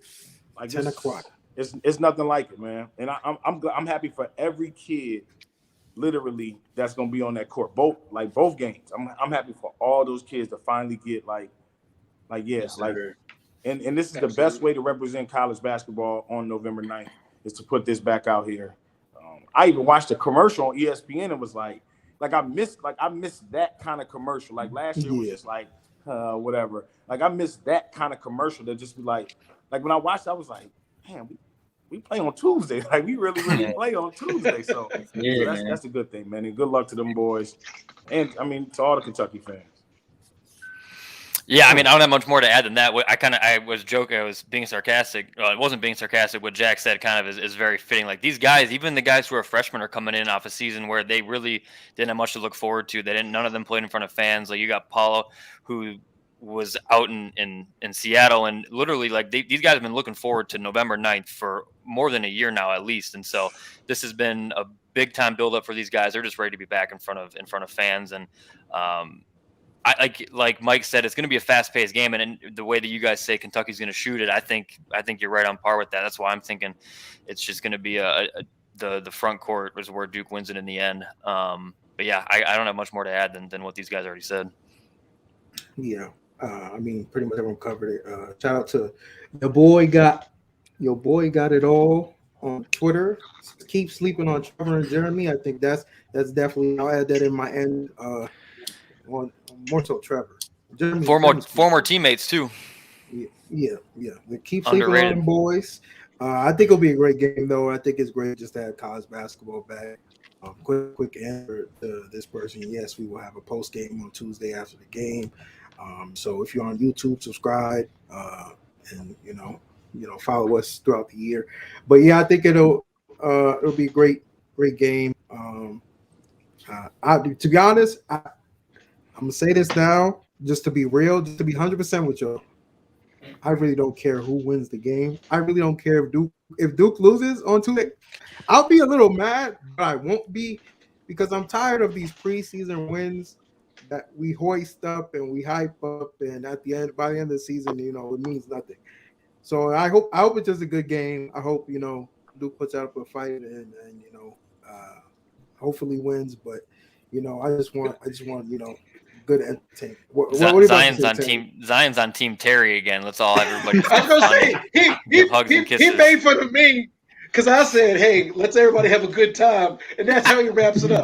like 10 o'clock. It's nothing like it, man. And I'm happy for every kid, literally, that's gonna be on that court. Both games. I'm happy for all those kids to finally get and this is the best way to represent college basketball on November 9th is to put this back out here. I even watched a commercial on ESPN and was like I missed that kind of commercial. Like last year was just like whatever. Like I missed that kind of commercial that just be like when I watched, I was like, man, we play on Tuesday. Like we really play on Tuesday. So, that's a good thing, man. And good luck to them boys. And I mean to all the Kentucky fans. Yeah, I mean, I don't have much more to add than that. I was joking. I was being sarcastic. Well, it wasn't being sarcastic. What Jack said kind of is very fitting. Like these guys, even the guys who are freshmen, are coming in off a season where they really didn't have much to look forward to. None of them played in front of fans. Like you got Paulo, who was out in Seattle, and literally these guys have been looking forward to November 9th for more than a year now, at least. And so this has been a big time buildup for these guys. They're just ready to be back in front of fans. And like Mike said, it's going to be a fast-paced game, and the way that you guys say Kentucky's going to shoot it, I think you're right on par with that. That's why I'm thinking it's just going to be the front court is where Duke wins it in the end. But yeah, I don't have much more to add than what these guys already said. Yeah, I mean, pretty much everyone covered it. Shout out to your boy got it all on Twitter. Keep sleeping on Trevor and Jeremy. I think that's definitely. I'll add that in my end. On more so Trevor. Former teammates too. Yeah. They keep sleeping on them boys. I think it'll be a great game though. I think it's great just to have college basketball back. Quick answer to this person. Yes, we will have a post game on Tuesday after the game. So if you're on YouTube, subscribe and follow us throughout the year. But yeah, I think it'll be a great game. To be honest, I'm gonna say this now, just to be real, just to be 100% with y'all. I really don't care who wins the game. I really don't care if Duke loses on Tuesday. I'll be a little mad, but I won't be, because I'm tired of these preseason wins that we hoist up and we hype up, and by the end of the season, it means nothing. So I hope it's just a good game. I hope Duke puts out a fight and hopefully wins. But I just want good entertainment. What are you about to Zion's say, Zion's on Team Terry again. Let's all everybody. I was gonna say give hugs and he kisses. made fun of me because I said, "Hey, let's everybody have a good time," and that's how he wraps it up.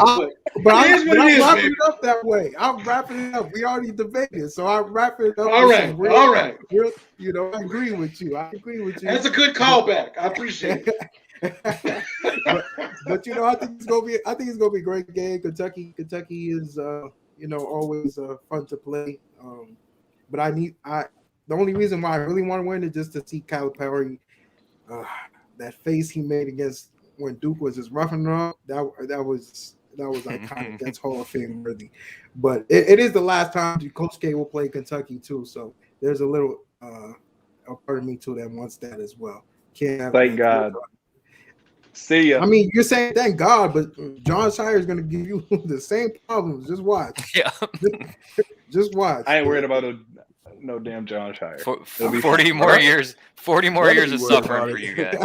But I'm wrapping baby. it up that way. I'm wrapping it up. We already debated, so I'm wrapping it up. All right, all right. You know, I agree with you. That's a good callback. I appreciate it. but you know, I think it's gonna be a great game. Kentucky is you know, always fun to play. But the only reason why I really want to win is just to see Calipari, that face he made against when Duke was just roughing it up. That was iconic. That's Hall of Fame worthy. But it is the last time Coach K will play Kentucky too. So there's a little a part of me too that wants that as well. Thank God. See ya. I mean, you're saying thank God, but John Shire is going to give you the same problems. Just watch. Yeah. Just watch. I ain't worried about no damn John Shire. 40 more years. 40 more years of suffering for you guys.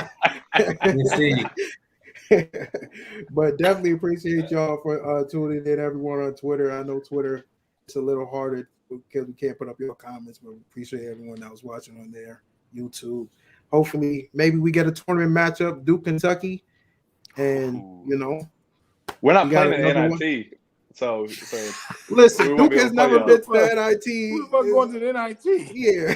But definitely appreciate y'all for tuning in. Everyone on Twitter. I know Twitter it's a little harder because we can't put up your comments, but we appreciate everyone that was watching on there. YouTube. Hopefully, maybe we get a tournament matchup, Duke, Kentucky, and you know, we're not playing the NIT. So listen, Duke has never been to the NIT. Who's going to the NIT? Yeah,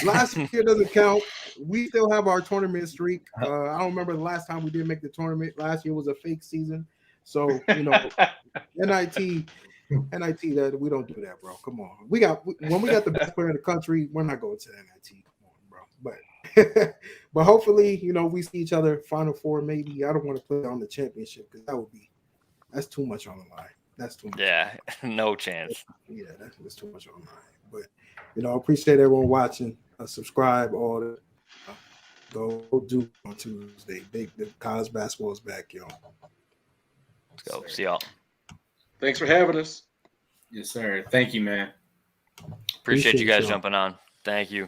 last year doesn't count. We still have our tournament streak. I don't remember the last time we didn't make the tournament. Last year was a fake season, so you know, NIT. That we don't do that, bro. Come on, when we got the best player in the country, we're not going to the NIT. Come on, bro. But hopefully, you know, we see each other Final Four. Maybe I don't want to play on the championship because that's too much on the line. That's too much. Yeah, no chance. Yeah, that's too much on the line. But you know, I appreciate everyone watching. Subscribe, all the go do on Tuesday. The college basketball is back, yo. Let's go. See y'all. Thanks for having us. Yes, sir. Thank you, man. Appreciate you guys jumping on. Thank you.